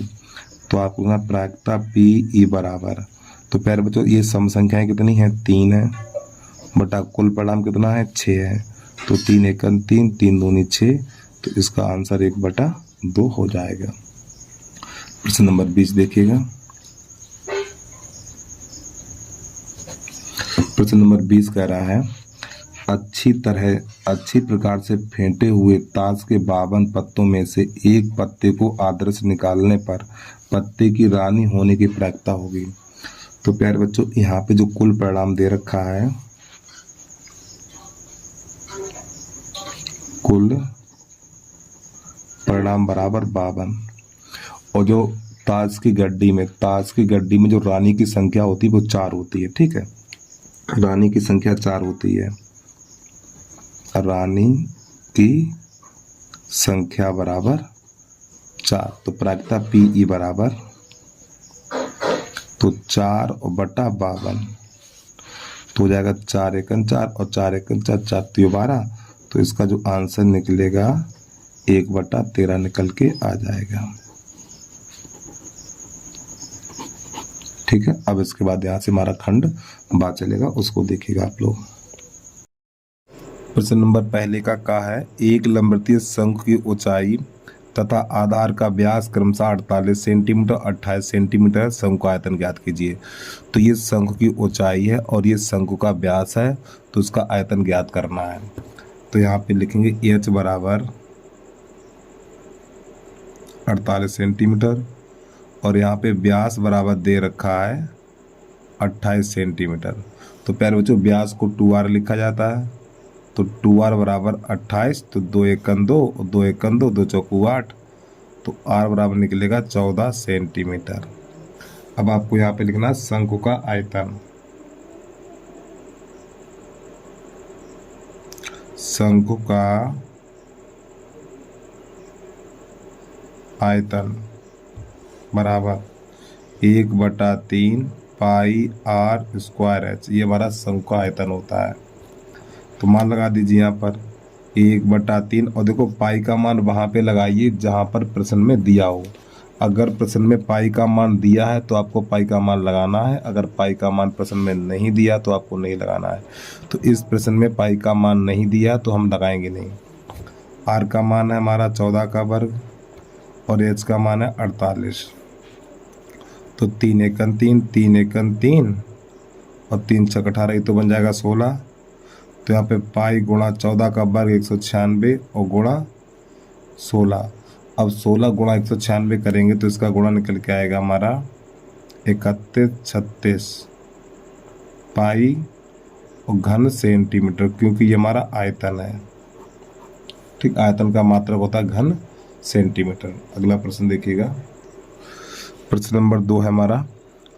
तो आपको ना प्रायिकता पी ई बराबर। तो प्यारे बच्चों ये सम संख्याएं कितनी हैं, 3 है, बटा कुल परिणाम कितना है 6 है। तो 3 1 3, 3 दूनी 6। तो इसका आंसर 1/2 हो जाएगा। प्रश्न नंबर 20 देखिएगा। प्रश्न नंबर 20 कह रहा है अच्छी प्रकार से फेंटे हुए ताश के 52 पत्तों में से एक पत्ते को आदर्श निकालने पर पत्ते की रानी होने की प्रायिकता होगी। तो प्यारे बच्चों यहाँ पे जो कुल परिणाम दे रखा है, कुल परिणाम बराबर 52, और जो ताश की गड्डी में जो रानी की संख्या होती है वो 4 होती है। ठीक है, रानी की संख्या 4 होती है। रानी की संख्या बराबर 4। तो प्रायिकता पी ई बराबर, तो 4 और बटा 52 तो हो जाएगा 4 1 4 और 4 1 4 4 तो 12। तो इसका जो आंसर निकलेगा 1/13 निकल के आ जाएगा। ठीक है, अब इसके बाद यहाँ से हमारा खंड बात चलेगा, उसको देखिएगा आप लोग। प्रश्न नंबर पहले का है, एक लंबवृत्तीय शंकु की ऊंचाई तथा आधार का व्यास क्रमशः 48 सेंटीमीटर 28 सेंटीमीटर, शंकु का आयतन ज्ञात कीजिए। तो ये शंकु की ऊंचाई है और ये शंकु का व्यास है, तो उसका आयतन ज्ञात करना है। तो यहाँ पे लिखेंगे h बराबर 48 सेंटीमीटर और यहाँ पे व्यास बराबर दे रखा है 28 सेंटीमीटर। तो प्यारे बच्चों व्यास को 2r लिखा जाता है, तो 2r बराबर 28, तो 2 एकन 2 और 2 एकन 2, 2 चौकू 8, तो r बराबर निकलेगा 14 सेंटीमीटर। अब आपको यहाँ पे लिखना है शंकु का आयतन। शंकु का आयतन बराबर 1/3 पाई r स्क्वायर h, ये हमारा शंकु का आयतन होता है। तो मान लगा दीजिए यहाँ पर 1/3, और देखो पाई का मान वहाँ पे लगाइए जहाँ पर प्रश्न में दिया हो। अगर प्रश्न में पाई का मान दिया है तो आपको पाई का मान लगाना है, अगर पाई का मान प्रश्न में नहीं दिया तो आपको नहीं लगाना है। तो इस प्रश्न में पाई का मान नहीं दिया तो हम लगाएंगे नहीं। आर का मान है हमारा 14 का वर्ग और एच का मान है 48। तो 3 एकन 3, 3 एकन 3 और 3 छक 18, ये तो बन जाएगा 16। तो यहाँ पे पाई गुणा 14 का वर्ग 196 और गुणा 16। अब 16 गुणा 196 करेंगे तो इसका गुणा निकल के आएगा हमारा 3136 पाई और घन सेंटीमीटर, क्योंकि ये हमारा आयतन है। ठीक, आयतन का मात्रक होता है घन सेंटीमीटर। अगला प्रश्न देखिएगा, प्रश्न नंबर 2 है हमारा,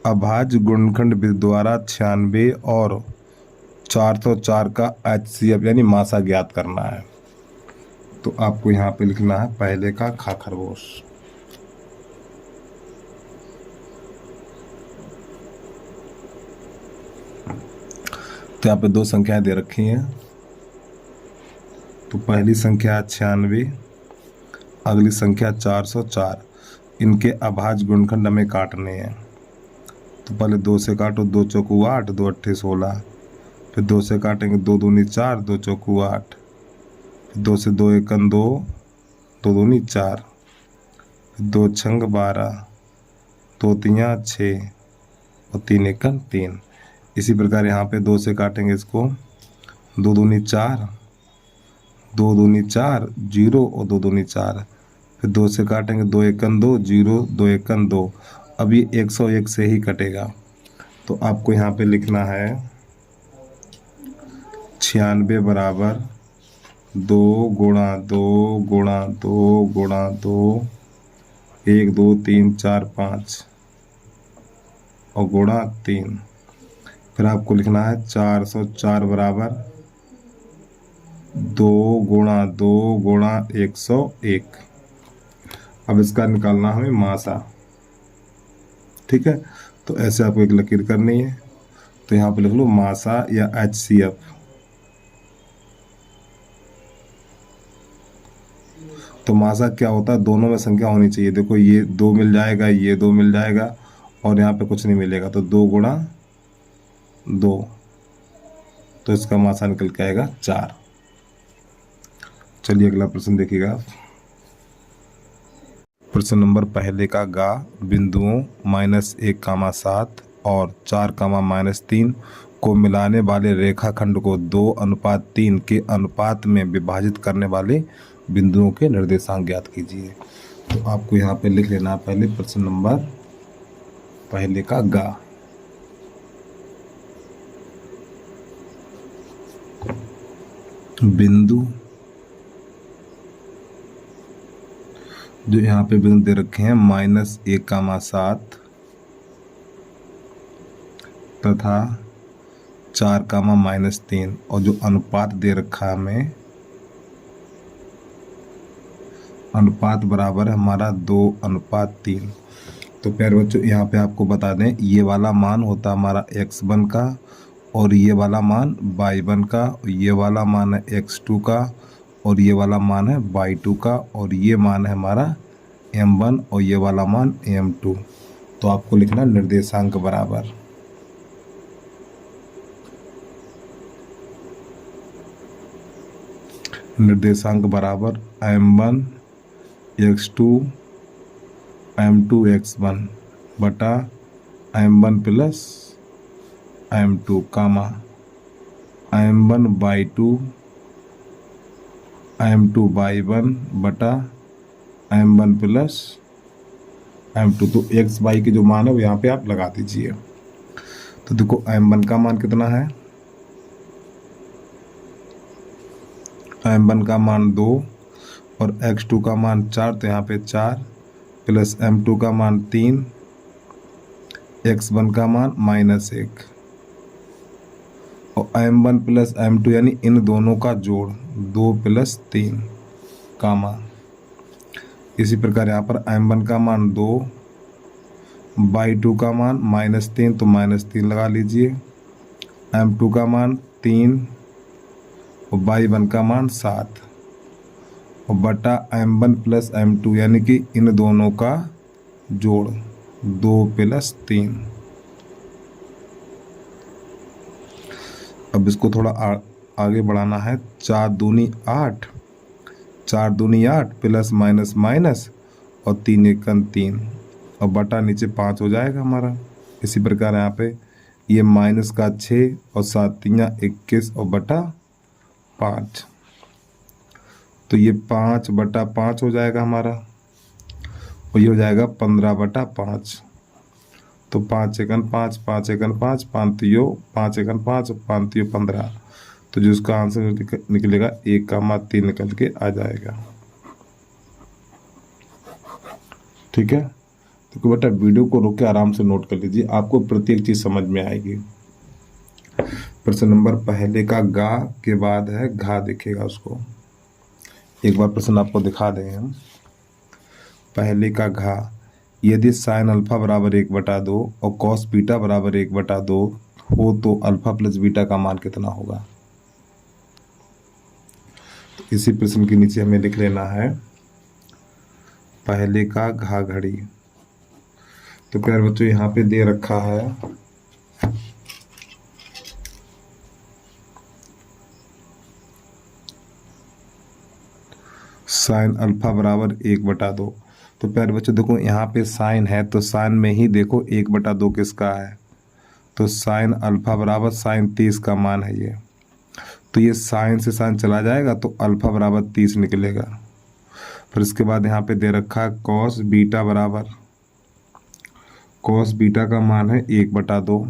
अभाज्य गुणनखंड विधि द्वारा 96 और 404 का HCF यानी मासा ज्ञात करना है। तो आपको यहाँ पे लिखना है पहले का खा खरगोश। तो यहाँ पे 2 संख्याएं दे रखी हैं। तो पहली संख्या 96, अगली संख्या 404। इनके अभाज्य गुणनखंड हमें काटने हैं। तो पहले 2 से काटो, 2 चौकू 8, 2 अट्ठे 16। फिर 2 से काटेंगे, 2 दूनी 4, 2 चौकू 8। फिर 2 से 2 एकन 2, 2 दूनी 4। फिर 2 छंग 12, 2 तियाँ 6 और 3 एकन 3। इसी प्रकार यहाँ पे 2 से काटेंगे इसको, 2 दूनी 4, 2 दूनी 4, 0 और 2 दूनी 4। फिर 2 से काटेंगे, 2 एकन 2, 0, 2 एकन 2। अब ये 101 से ही कटेगा। तो आपको यहाँ पे लिखना है 96 बराबर 2 गुणा 2 गुणा 2 गुणा 2, 1 2 3 4 5 और गुणा 3। फिर आपको लिखना है 404 बराबर 2 गुणा 2 गुणा 101। अब इसका निकालना हमें मासा। ठीक है, तो ऐसे आपको एक लकीर करनी है। तो यहाँ पे लिख लो मासा या HCF। तो मासा क्या होता है, दोनों में संख्या होनी चाहिए। देखो ये 2 मिल जाएगा, ये 2 मिल जाएगा और यहाँ पे कुछ नहीं मिलेगा, तो 2 गुणा 2, तो इसका मासा निकल के आएगा 4। चलिए अगला प्रश्न देखिएगा। प्रश्न नंबर पहले का गा बिंदुओं -1,7 और 4,-3 को मिलाने वाले रेखाखंड को 2:3 के अनुपात में विभाजित करने वाले बिंदुओं के निर्देशांक ज्ञात कीजिए। तो आपको यहाँ पे लिख लेना पहले प्रश्न नंबर पहले का गा। बिंदु जो यहाँ पे बिंदु दे रखे हैं -1,7 तथा 4,-3 और जो अनुपात दे रखा है हमें, अनुपात बराबर है हमारा 2:3। तो प्यारे बच्चों यहाँ पे आपको बता दें, ये वाला मान होता है हमारा x1 का और ये वाला मान y1 का, ये वाला मान है x2 का और ये वाला मान है y2 का और ये मान है हमारा m1 और ये वाला मान m2। तो आपको लिखना निर्देशांक बराबर m1 x2 m2 x1 बटा m1 प्लस m2 कामा m1 y2 m2 y1 बटा m1 प्लस m2, तो एक्स वाई के जो मान है वो यहाँ पे आप लगा दीजिए। तो देखो m1 का मान कितना है, m1 का मान 2 और x2 का मान 4, तो यहाँ पे 4 प्लस m2 का मान 3, x1 का मान -1 और m1 प्लस m2 यानी इन दोनों का जोड़ 2 + 3 का मान। इसी प्रकार यहाँ पर m1 का मान 2 बाई 2 का मान -3, तो -3 लगा लीजिए, m2 का मान 3 और बाई 1 का मान 7 और बटा m1 प्लस m2 यानी कि इन दोनों का जोड़ 2 + 3। अब इसको थोड़ा आगे बढ़ाना है, 4 दूनी 8, 4 दूनी 8 प्लस माइनस माइनस और 3 एकन 3 और बटा नीचे 5 हो जाएगा हमारा। इसी प्रकार यहाँ पे ये माइनस का 6 और 7 3 21 और बटा 5, तो ये 5 बटा 5 हो जाएगा हमारा और ये हो जाएगा 15/5। तो 5 एकन 5, 5 एकन 5, 5 तियो 5 एकन 5, 5 तियो 15, तो जिसका आंसर निकलेगा 1,3 निकल के आ जाएगा। ठीक है, तो बेटा वीडियो को रोक के आराम से नोट कर लीजिए, आपको प्रत्येक चीज समझ में आएगी। प्रश्न नंबर पहले का गा के बाद है घा दिखेगा, उसको एक बार प्रश्न आपको दिखा दें हम। पहले का घा, यदि साइन अल्फा बराबर 1/2 और कॉस बीटा बराबर 1/2 हो तो अल्फा प्लस बीटा का मान कितना होगा। तो इसी प्रश्न के नीचे हमें लिख लेना है पहले का घा घड़ी। तो प्यारे बच्चों यहाँ पे दे रखा है साइन अल्फा बराबर 1/2। तो प्यारे बच्चों देखो यहाँ पे साइन है, तो साइन में ही देखो 1/2 किसका है, तो साइन अल्फा बराबर साइन 30 का मान है ये, तो ये साइन से साइन चला जाएगा तो अल्फा बराबर 30 निकलेगा। फिर इसके बाद यहाँ पे दे रखा है कॉस बीटा बराबर, कॉस बीटा का मान है 1/2।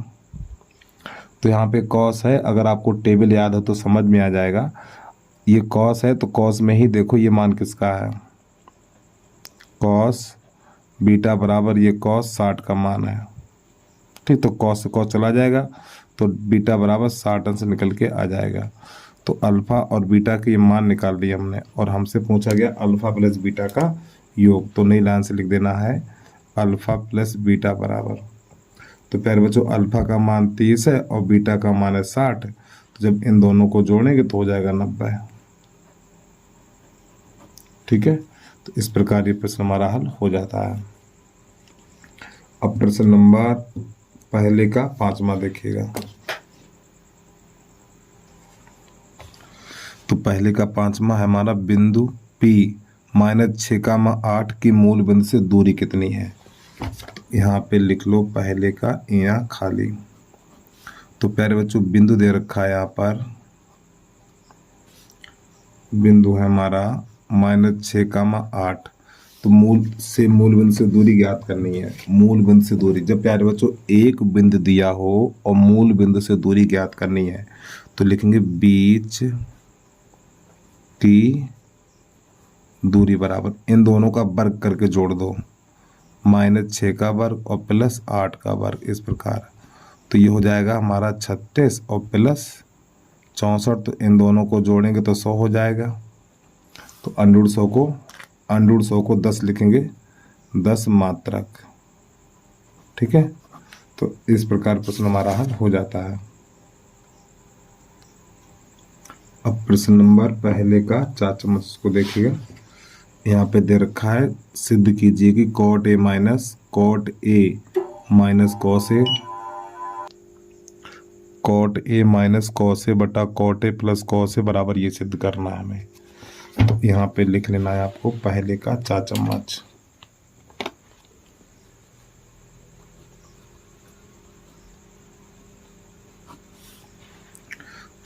तो यहाँ पे कॉस है, अगर आपको टेबल याद हो तो समझ में आ जाएगा, ये कॉस है तो कॉस में ही देखो ये मान किसका है, कॉस बीटा बराबर ये कॉस 60 का मान है। ठीक, तो कॉस से कॉस चला जाएगा तो बीटा बराबर 60 अंश निकल के आ जाएगा। तो अल्फा और बीटा के ये मान निकाल लिए हमने और हमसे पूछा गया अल्फा प्लस बीटा का योग, तो नई लाइन से लिख देना है अल्फा प्लस बीटा बराबर। तो प्यारे बच्चों अल्फा का मान 30 है और बीटा का मान है 60, तो जब इन दोनों को जोड़ेंगे तो हो जाएगा 90। ठीक है, तो इस प्रकार ये प्रश्न हमारा हल हो जाता है। अब प्रश्न नंबर पहले का 5वां देखिएगा। तो पहले का 5वां है हमारा बिंदु P -6,8 की मूल बिंदु से दूरी कितनी है। तो यहाँ पे लिख लो पहले का यहाँ खाली। तो प्यारे बच्चों बिंदु दे रखा है यहाँ पर, बिंदु है हमारा -6,8, तो मूल बिंदु से दूरी ज्ञात करनी है। मूल बिंदु से दूरी, जब प्यारे बच्चों एक बिंदु दिया हो और मूल बिंदु से दूरी ज्ञात करनी है तो लिखेंगे बीच की दूरी बराबर इन दोनों का वर्ग करके जोड़ दो, -6 का वर्ग और +8 का वर्ग, इस प्रकार। तो ये हो जाएगा हमारा 36 और +64, तो इन दोनों को जोड़ेंगे तो 100 हो जाएगा। तो √100 को 10 लिखेंगे, 10 मात्रक। ठीक है, तो इस प्रकार प्रश्न हमारा हल हो जाता है। अब प्रश्न नंबर पहले का 4 चम्मच को देखिएगा, यहाँ पे दे रखा है सिद्ध कीजिए कि cot A minus cos A minus cos A बटा cot A plus cos A बराबर ये सिद्ध करना है हमें। तो यहाँ पे लिख लेना है आपको पहले का 4 चम्मच।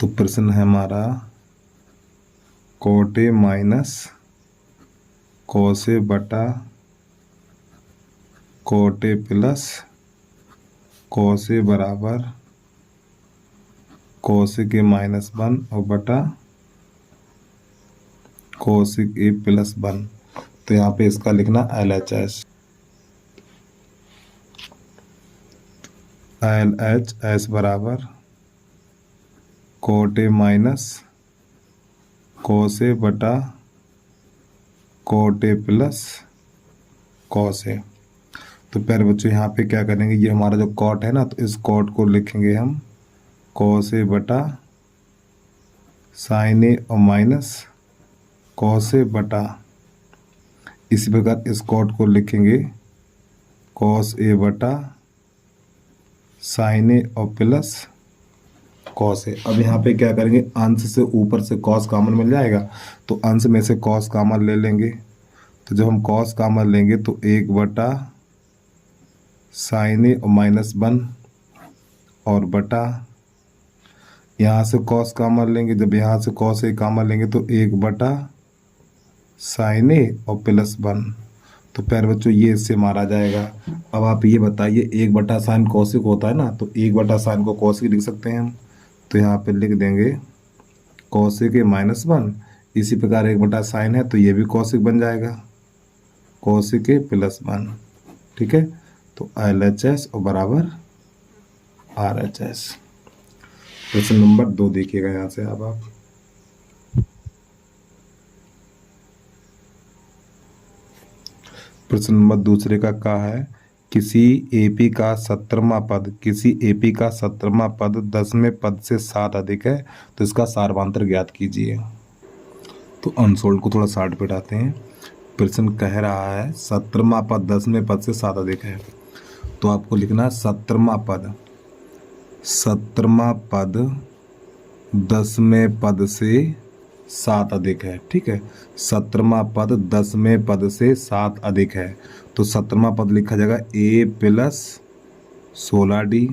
तो प्रश्न है हमारा cot A minus cos A बटा cot A plus cos A बराबर कोसिक ए माइनस 1 और बटा कोसिक ए प्लस 1। तो यहाँ पे इसका लिखना LHS, LHS बराबर कोट ए माइनस कोस ए बटा cot A plus cos A. तो प्यारे बच्चों यहाँ पे क्या करेंगे, ये हमारा जो कॉट है ना, तो इस कॉट को लिखेंगे हम कॉस ए बटा साइन ए और माइनस कॉस ए बटा, इसी प्रकार इस कॉट को लिखेंगे कॉस ए बटा साइन ए और प्लस कॉस ए। अब यहाँ पे क्या करेंगे, अंश से ऊपर से कॉस कॉमन मिल जाएगा, तो अंश में से कॉस कॉमन ले लेंगे। तो जब हम कॉस कॉमन लेंगे तो 1 बटा साइन ए और माइनस 1 और बटा, यहाँ से कॉस कॉमन लेंगे, जब यहाँ से कॉस ए कॉमन लेंगे तो 1 बटा साइन ए और प्लस 1। तो प्यारे बच्चों ये इससे मारा जाएगा। अब आप ये बताइए, 1 बटा साइन कॉसिक होता है ना, तो 1 बटा साइन को कॉसिक लिख सकते हैं हम। तो यहाँ पे लिख देंगे कॉसिक ए माइनस 1। इसी प्रकार 1 बटा साइन है तो ये भी कॉसिक बन जाएगा, कॉसिक ए प्लस 1। ठीक है, तो LHS और बराबर RHS। प्रश्न नंबर 2 देखिएगा यहाँ से अब आप। प्रश्न नंबर दूसरे का क्या है, किसी AP का 17वां पद, किसी AP का 17वां पद 10वें पद से 7 अधिक है, तो इसका सार्वधातुक ज्ञात कीजिए। तो अनसोल्ड को थोड़ा साइड पे हटाते हैं। प्रश्न कह रहा है 17वां पद 10वें पद से 7 अधिक है, तो आपको लिखना है 17वां पद, 17वां पद 10वें पद से 7 अधिक है। ठीक है, 17वां पद 10वें पद से 7 अधिक है, तो 17वां पद लिखा जाएगा A प्लस 16D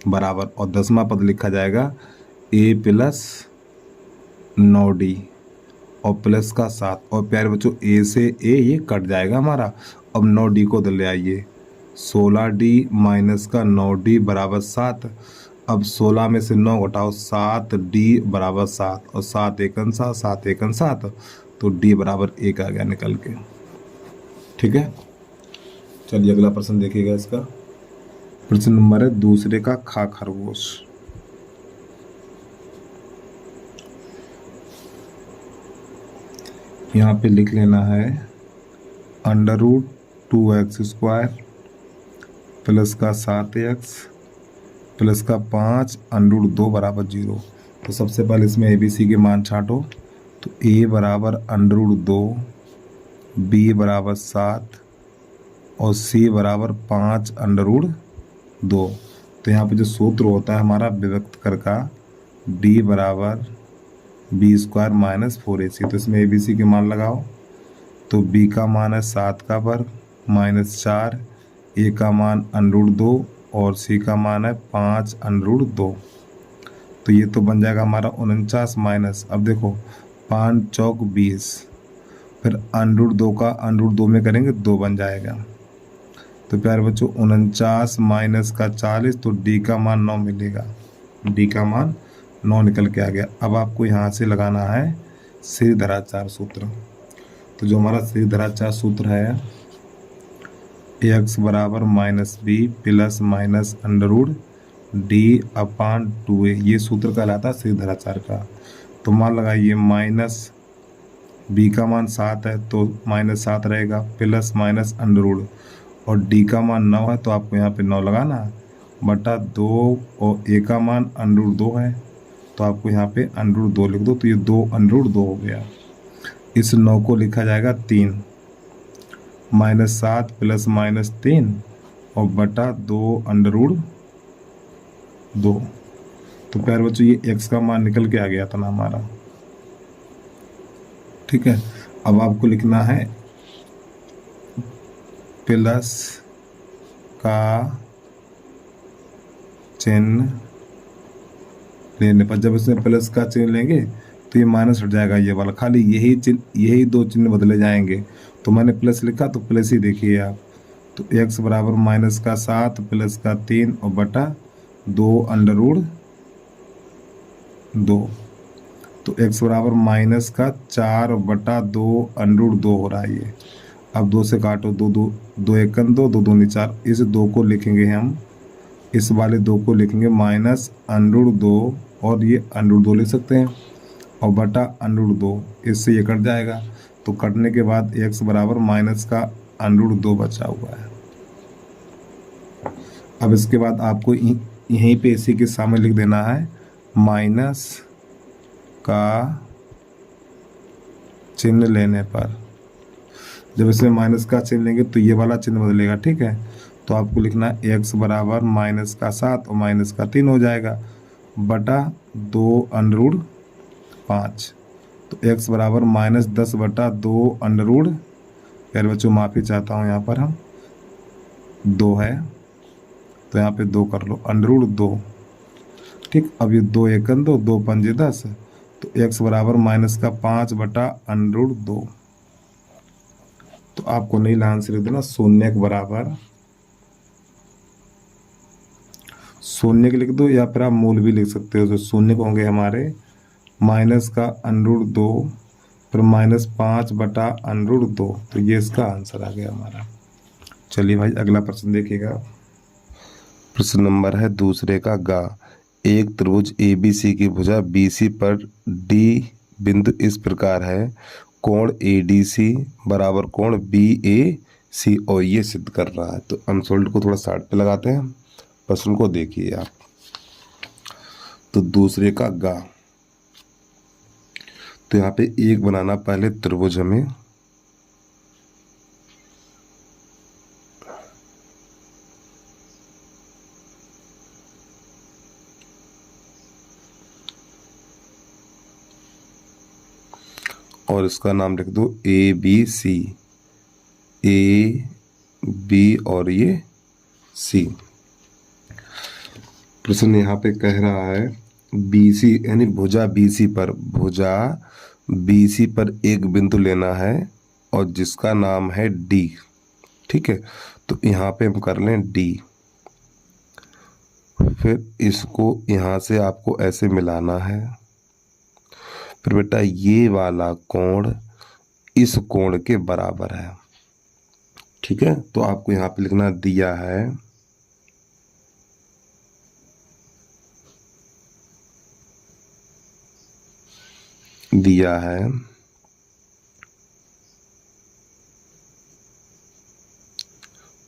बराबर, और 10वां पद लिखा जाएगा A प्लस 9D और प्लस का 7। और प्यारे बच्चों A से A ये कट जाएगा हमारा। अब 9D को ले आइए, 16D माइनस का 9D बराबर 7। अब 16 में से 9 घटाओ, 7D बराबर 7 और 7 एकन 7, 7 एकन 7, तो D बराबर 1 आ गया निकल के। ठीक है, चलिए अगला प्रश्न देखिएगा इसका। प्रश्न नंबर है दूसरे का खा खरगोश। यहाँ पे लिख लेना है √2x² प्लस का 7x प्लस का 5 √2 बराबर 0। तो सबसे पहले इसमें ABC के मान छांटो। तो A बराबर √2, B बराबर 7 और C बराबर 5 √2। तो यहाँ पे जो सूत्र होता है हमारा विभक्त कर का, D बराबर B² माइनस 4AC। तो इसमें ABC के मान लगाओ। तो B का मान है 7 का वर्ग माइनस 4, A का मान √2 और C का मान है 5 √2। तो ये तो बन जाएगा हमारा 49 माइनस, अब देखो 5 चौक 20, फिर √2 का √2 में करेंगे 2 बन जाएगा। तो प्यारे बच्चों 49 माइनस का 40, तो D का मान 9 मिलेगा, D का मान 9 निकल के आ गया। अब आपको यहाँ से लगाना है श्रीधराचार्य सूत्र। तो जो हमारा श्रीधराचार्य सूत्र है, x बराबर -b प्लस माइनस √D/2a, ये सूत्र कहलाता है श्रीधराचार्य का। तो मान लगाइए माइनस b का मान 7 है तो -7 रहेगा, प्लस माइनस √ और d का मान 9 है तो आपको यहाँ पे 9 लगाना बटा 2 और a का मान √2 है तो आपको यहाँ पे √2 लिख दो। तो ये 2 √2 हो गया। इस 9 को लिखा जाएगा 3, -7 प्लस -3 और बटा 2 √2। तो प्यारे बच्चों ये x का मान निकल के आ गया था ना हमारा। ठीक है, अब आपको लिखना है प्लस का चिन्ह लेने पर, जब इसमें प्लस का चिन्ह लेंगे तो ये माइनस हट जाएगा, ये वाला खाली यही 2 चिन्ह बदले जाएंगे। तो मैंने प्लस लिखा तो प्लस ही देखिए आप, तो x बराबर -7 प्लस का 3 और बटा 2√2। तो x बराबर -4 बटा 2√2 हो रहा है ये। अब 2 से काटो, 2 एकन 2, 2 दूनी 4। इस 2 को लिखेंगे हम, इस वाले 2 को लिखेंगे -√2 और ये √2 लिख सकते हैं और बटा √2, इससे ये कट जाएगा। तो कटने के बाद x बराबर -√2 बचा हुआ है। अब इसके बाद आपको यहीं पे इसी के सामने लिख देना है माइनस का चिन्ह लेने पर। जब इसमें माइनस का चिन्ह लेंगे तो ये वाला चिन्ह बदलेगा, ठीक है। तो आपको लिखना है x बराबर -7 और -3 हो जाएगा बटा 2√5। तो x बराबर -10 बटा 2 यार बच्चों माफ़ी चाहता हूँ, यहाँ पर हम 2 है तो यहाँ पे 2 कर लो, √2, ठीक। अब ये 2 एकन 2, 2 पंजे 10, तो x बराबर -5 बटा √2। तो आपको नई लाइन से लिख देना शून्य के बराबर, शून्य के लिख दो या फिर आप मूल भी लिख सकते हो। तो शून्य को होंगे हमारे -√2 फिर -5 बटा √2। तो ये इसका आंसर आ गया हमारा। चलिए भाई अगला प्रश्न देखिएगा। प्रश्न नंबर है दूसरे का गा। एक त्रिभुज ABC की भुजा BC पर D बिंदु इस प्रकार है, कोण ADC बराबर कोण BAC, और ये सिद्ध कर रहा है। तो अनसोल्ड को थोड़ा साइड पे लगाते हैं, प्रश्न को देखिए आप। तो दूसरे का गा, तो यहाँ पे एक बनाना पहले त्रिभुज हमें, और इसका नाम लिख दो ABC, AB और ये C। प्रश्न यहाँ पे कह रहा है BC यानी भुजा BC पर एक बिंदु लेना है और जिसका नाम है D, ठीक है। तो यहाँ पे हम कर लें D, फिर इसको यहाँ से आपको ऐसे मिलाना है। फिर बेटा ये वाला कोण इस कोण के बराबर है, ठीक है। तो आपको यहाँ पे लिखना दिया है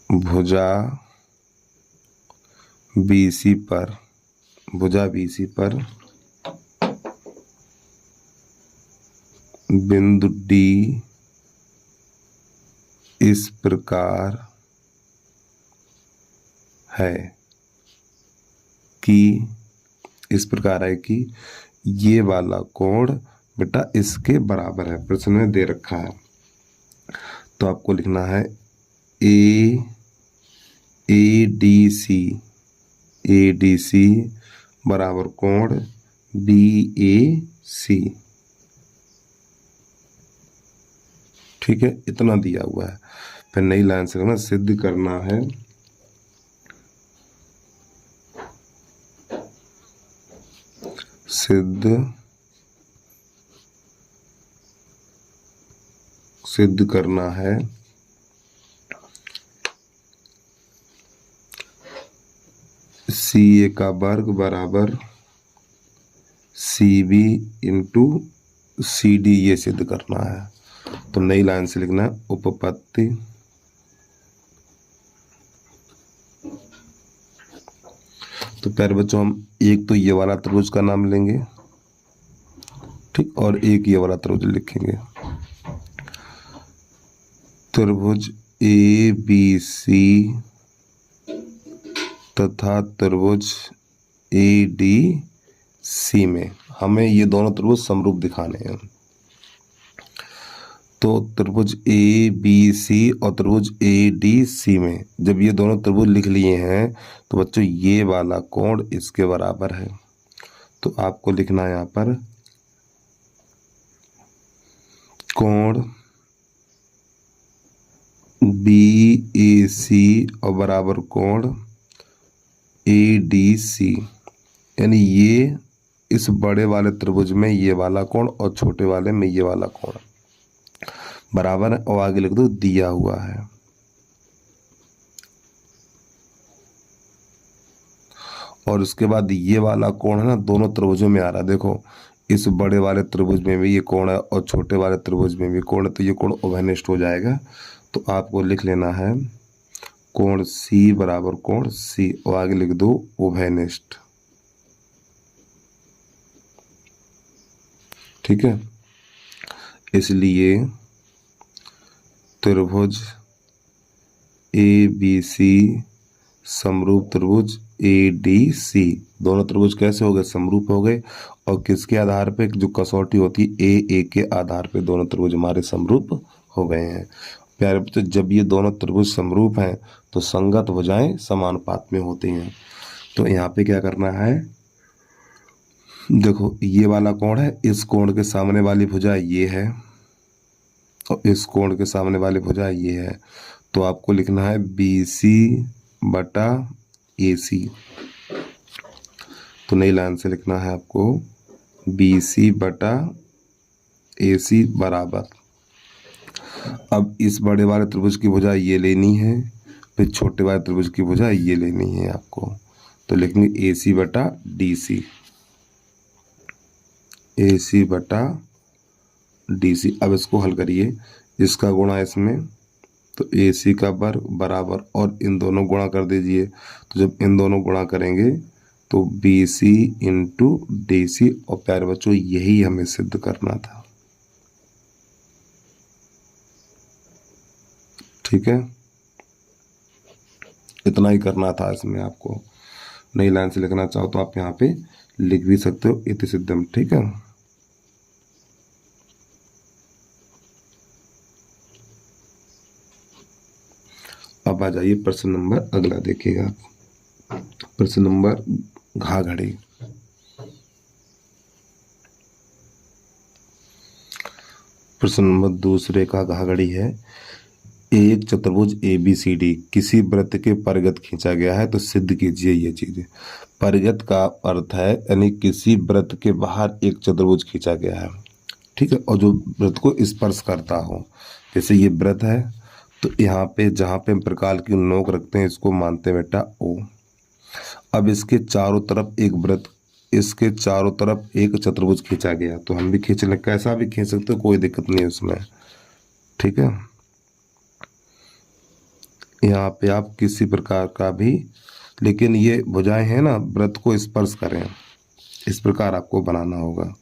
भुजा BC पर बिंदु D इस प्रकार है कि ये वाला कोण बेटा इसके बराबर है। प्रश्न में दे रखा है, तो आपको लिखना है ADC बराबर कोण BAC, ठीक है। इतना दिया हुआ है। फिर नई लाइन से करना, सिद्ध करना है सिद्ध करना है CA का वर्ग बराबर CB इंटू CD, ये सिद्ध करना है। तो नई लाइन से लिखना है उपपत्ति तो प्यारे बच्चों हम एक तो ये वाला त्रिभुज का नाम लेंगे, ठीक, और एक ये वाला त्रिभुज लिखेंगे। त्रिभुज ABC तथा त्रिभुज ADC में हमें ये दोनों त्रिभुज समरूप दिखाने हैं। तो त्रिभुज ABC और त्रिभुज ADC में जब ये दोनों त्रिभुज लिख लिए हैं तो बच्चों ये वाला कोण इसके बराबर है। तो आपको लिखना है यहाँ पर कोण BAC और बराबर कोण ADC, यानी ये इस बड़े वाले त्रिभुज में ये वाला कोण और छोटे वाले में ये वाला कोण बराबर है, और आगे लिख दो दिया हुआ है। और उसके बाद ये वाला कोण है ना, दोनों त्रिभुजों में आ रहा है। देखो इस बड़े वाले त्रिभुज में भी ये कोण है और छोटे वाले त्रिभुज में भी कोण है, तो ये कोण उभयनिष्ठ हो जाएगा। तो आपको लिख लेना है कोण C बराबर कोण C, और आगे लिख दो उभयनिष्ठ। ठीक है, इसलिए त्रिभुज ABC समरूप त्रिभुज ADC, दोनों त्रिभुज कैसे हो गए? समरूप हो गए। और किसके आधार पे? जो कसौटी होती है AA के आधार पे दोनों त्रिभुज हमारे समरूप हो गए हैं। प्यारे बच्चों, जब ये दोनों त्रिभुज समरूप हैं तो संगत भुजाएं समानुपात में होती हैं। तो यहाँ पे क्या करना है, देखो ये वाला कोण है, इस कोण के सामने वाली भुजा ये है और इस कोण के सामने वाली भुजा ये है। तो आपको लिखना है BC बटा AC। तो नई लाइन से लिखना है आपको BC बटा AC बराबर, अब इस बड़े वाले त्रिभुज की भुजा ये लेनी है, फिर छोटे वाले त्रिभुज की भुजा ये लेनी है आपको। तो लिखेंगे AC बटा DC, AC बटा DC। अब इसको हल करिए, इसका गुणा इसमें, तो AC का वर्ग बराबर, और इन दोनों गुणा कर दीजिए। तो जब इन दोनों गुणा करेंगे तो BC इंटू DC, और प्यारे बच्चों यही हमें सिद्ध करना था। ठीक है, इतना ही करना था इसमें आपको। नई लाइन से लिखना चाहो तो आप यहाँ पे लिख भी सकते हो इति सिद्धम। ठीक है, अब आ जाइए प्रश्न नंबर अगला देखिएगा। प्रश्न नंबर घा घड़ी। प्रश्न नंबर दूसरे का घा घड़ी है, एक चतुर्भुज ABCD किसी वृत्त के परिगत खींचा गया है, तो सिद्ध कीजिए ये चीजें। परिगत का अर्थ है यानी किसी वृत्त के बाहर एक चतुर्भुज खींचा गया है। ठीक है, और जो वृत्त को स्पर्श करता हो, जैसे ये वृत्त है तो यहाँ पे जहाँ पे हम प्रकार की नोक रखते हैं इसको मानते हैं बेटा O। अब इसके चारों तरफ एक वृत्त, इसके चारों तरफ एक चतुर्भुज खींचा गया, तो हम भी खींच लें, कैसा भी खींच सकते हो, कोई दिक्कत नहीं है उसमें। ठीक है, यहाँ पे आप किसी प्रकार का भी, लेकिन ये भुजाएं हैं ना वृत्त को स्पर्श करें, इस प्रकार आपको बनाना होगा।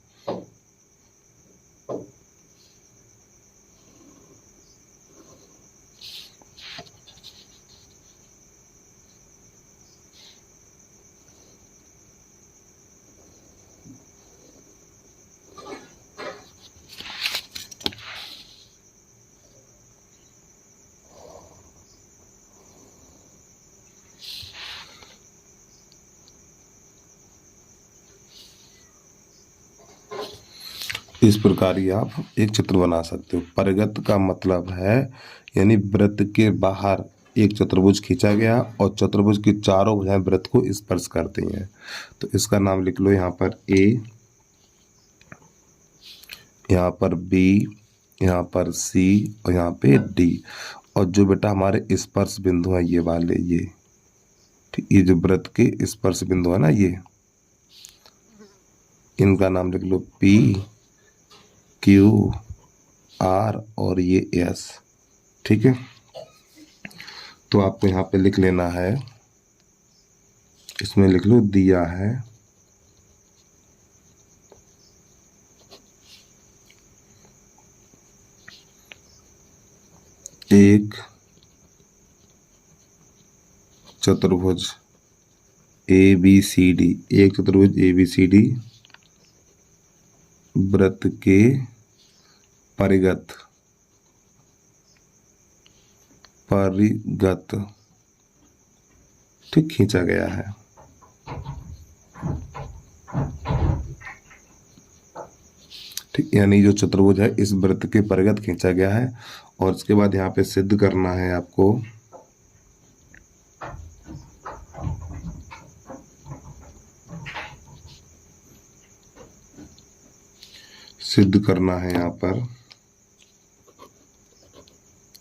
इस प्रकार ही आप एक चित्र बना सकते हो। परिगत का मतलब है यानी वृत्त के बाहर एक चतुर्भुज खींचा गया और चतुर्भुज की चारों भुजाएं वृत्त को स्पर्श करती हैं। तो इसका नाम लिख लो, यहाँ पर A, यहाँ पर B, यहाँ पर C और यहाँ पे D। और जो बेटा हमारे स्पर्श बिंदु हैं ये वाले, ये ठीक, ये जो वृत्त के स्पर्श बिंदु है ना, ये इनका नाम लिख लो P, Q, R और ये S। ठीक है, तो आपको यहाँ पे लिख लेना है, इसमें लिख लो दिया है एक चतुर्भुज ABCD, एक चतुर्भुज ABCD वृत्त के परिगत ठीक खींचा गया है। ठीक, यानी जो चतुर्भुज है इस वृत्त के परिगत खींचा गया है। और इसके बाद यहाँ पे सिद्ध करना है आपको, सिद्ध करना है यहाँ पर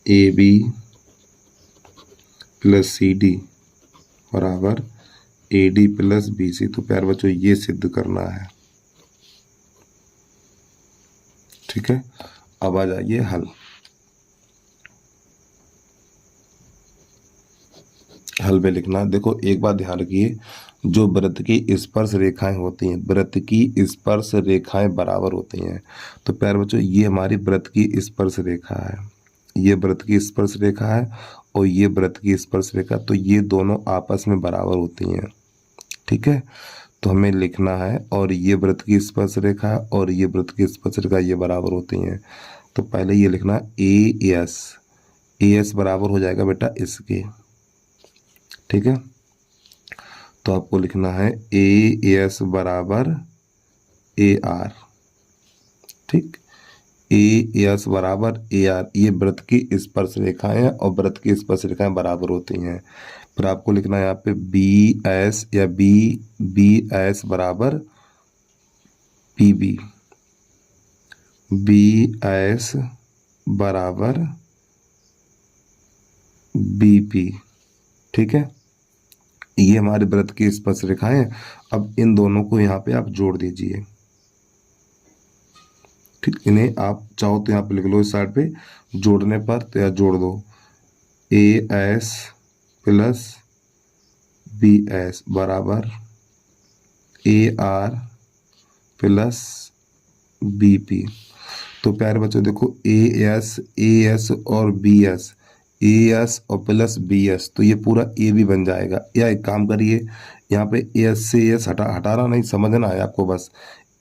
A B plus C D बराबर A D plus B C. तो प्यारे बच्चों ये सिद्ध करना है। ठीक है, अब आ जाइए हल। हल में लिखना, देखो एक बात ध्यान रखिए, जो वृत्त की स्पर्श रेखाएं होती हैं, वृत्त की स्पर्श रेखाएं बराबर होती हैं। तो प्यारे बच्चों ये हमारी वृत्त की स्पर्श रेखा है, ये वृत्त की स्पर्श रेखा है और ये वृत्त की स्पर्श रेखा, तो ये दोनों आपस में बराबर होती हैं। ठीक है, तो हमें लिखना है और ये वृत्त की स्पर्श रेखा और ये वृत्त की स्पर्श रेखा ये बराबर होती हैं। तो पहले ये लिखना ए एस बराबर हो जाएगा बेटा इसके। ठीक है, तो आपको लिखना है ए एस बराबर ए आर। ठीक, ए एस बराबर ए आर, ये वृत्त की स्पर्श रेखाएं हैं और वृत्त की स्पर्श रेखाएं बराबर होती हैं। फिर आपको लिखना है यहाँ पे बी एस या बी एस बराबर पी बी, बी एस बराबर बी पी। ठीक है, ये हमारे वृत्त की स्पर्श रेखाएं हैं। अब इन दोनों को यहाँ पे आप जोड़ दीजिए। ठीक, इन्हें आप चाहो तो यहाँ पे लिख लो इस साइड पे, जोड़ने पर तो यहाँ जोड़ दो A S plus B S बराबर A R plus B P. तो प्यारे बच्चों देखो ए एस और बी एस, ए एस और प्लस बी एस, तो ये पूरा ए बी बन जाएगा। या एक काम करिए, यहाँ पे ए एस से एस हटाना नहीं, समझना है आपको, बस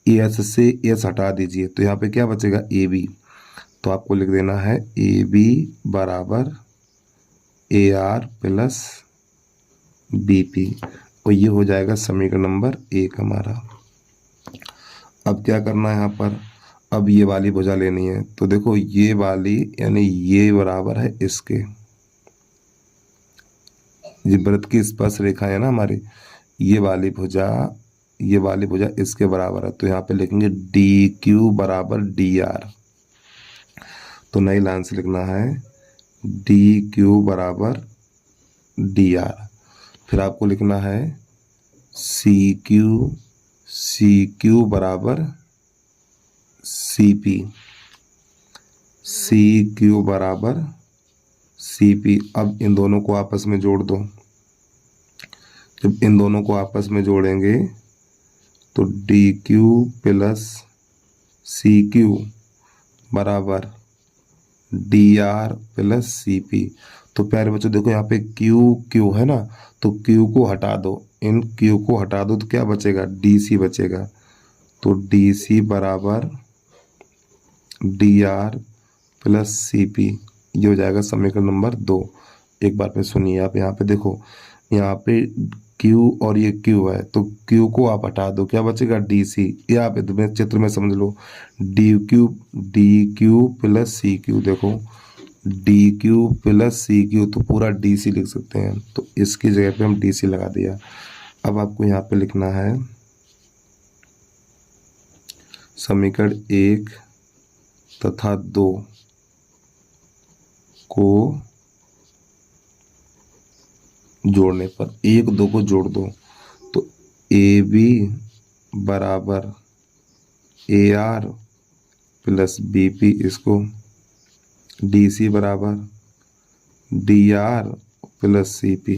ए एस से एस हटा दीजिए तो यहाँ पे क्या बचेगा ए बी। तो आपको लिख देना है ए बी बराबर A R plus B P, और ये हो जाएगा समीकरण नंबर 1 हमारा। अब क्या करना है यहाँ पर, अब ये वाली भुजा लेनी है। तो देखो ये वाली यानी ये बराबर है इसके, ये वृत्त की स्पर्श रेखा है ना हमारी, ये वाली भुजा इसके बराबर है। तो यहाँ पे लिखेंगे डी क्यू बराबर डी आर। तो नई लाइन से लिखना है डी क्यू बराबर डी आर। फिर आपको लिखना है सी क्यू बराबर सी पी, सी क्यू बराबर सी पी। अब इन दोनों को आपस में जोड़ दो। जब इन दोनों को आपस में जोड़ेंगे तो D Q plus C Q बराबर D R plus C P. तो प्यारे बच्चों देखो यहाँ पे क्यू है ना, तो क्यू को हटा दो, इन क्यू को हटा दो तो क्या बचेगा, डी सी बचेगा। तो डी सी बराबर D R plus C P, ये हो जाएगा समीकरण नंबर 2। एक बार में सुनिए आप, यहाँ पे देखो, यहाँ पे Q और ये Q है, तो Q को आप हटा दो, क्या बचेगा डी सी। यहाँ पे तुम्हें चित्र में समझ लो D Q plus C Q, देखो D Q plus C Q, तो पूरा डी सी लिख सकते हैं। तो इसकी जगह पे हम डी सी लगा दिया। अब आपको यहाँ पे लिखना है समीकरण 1 तथा 2 को जोड़ने पर, 1 2 को जोड़ दो तो ए बी बराबर A R plus B P, इसको डी सी बराबर D R plus C P.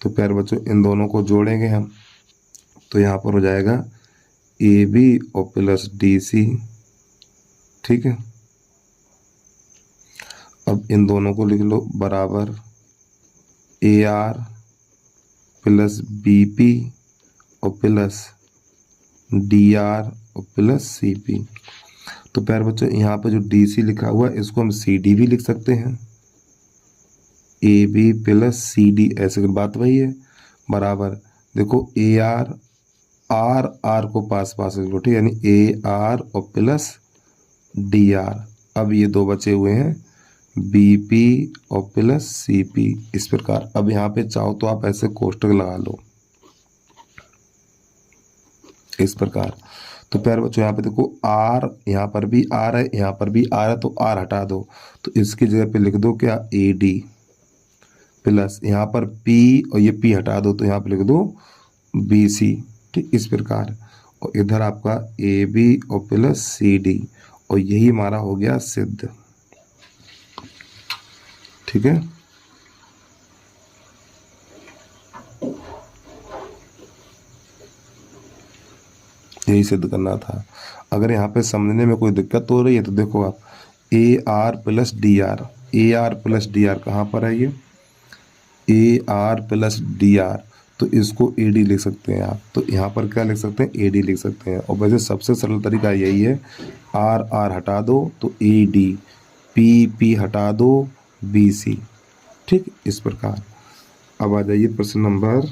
तो प्यारे बच्चों इन दोनों को जोड़ेंगे हम, तो यहाँ पर हो जाएगा ए बी और प्लस डी सी। ठीक है, अब इन दोनों को लिख लो बराबर A R plus B P और प्लस डी आर और प्लस सी पी। तो प्यारे बच्चों यहाँ पर जो डी सी लिखा हुआ है इसको हम सी डी भी लिख सकते हैं, A B plus C D, ऐसे बात वही है, बराबर देखो ए आर आर को पास पास लिख लो। ठीक है, यानी ए आर और प्लस डी आर। अब ये दो बचे हुए हैं बी पी और प्लस सी पी। इस प्रकार अब यहाँ पे चाहो तो आप ऐसे कोष्टक लगा लो इस प्रकार। तो प्यारे बच्चों यहाँ पे देखो आर, यहाँ पर भी आर है, यहाँ पर भी आर है, तो आर हटा दो तो इसकी जगह पे लिख दो क्या ए डी प्लस यहाँ पर पी और ये पी हटा दो तो यहाँ पे लिख दो बी सी। ठीक इस प्रकार और इधर आपका ए बी और प्लस सी डी और यही हमारा हो गया सिद्ध। ठीक है, यही सिद्ध करना था। अगर यहाँ पे समझने में कोई दिक्कत हो रही है तो देखो आप ए R plus D are, A R plus D are कहाँ पर है ये ए आर प्लस डी आर, तो इसको ए डी लिख सकते हैं आप। तो यहाँ पर क्या लिख सकते हैं ए डी लिख सकते हैं। और वैसे सबसे सरल तरीका यही है, आर आर हटा दो तो ए डी, पी पी हटा दो बी सी। ठीक इस प्रकार। अब आ जाइए प्रश्न नंबर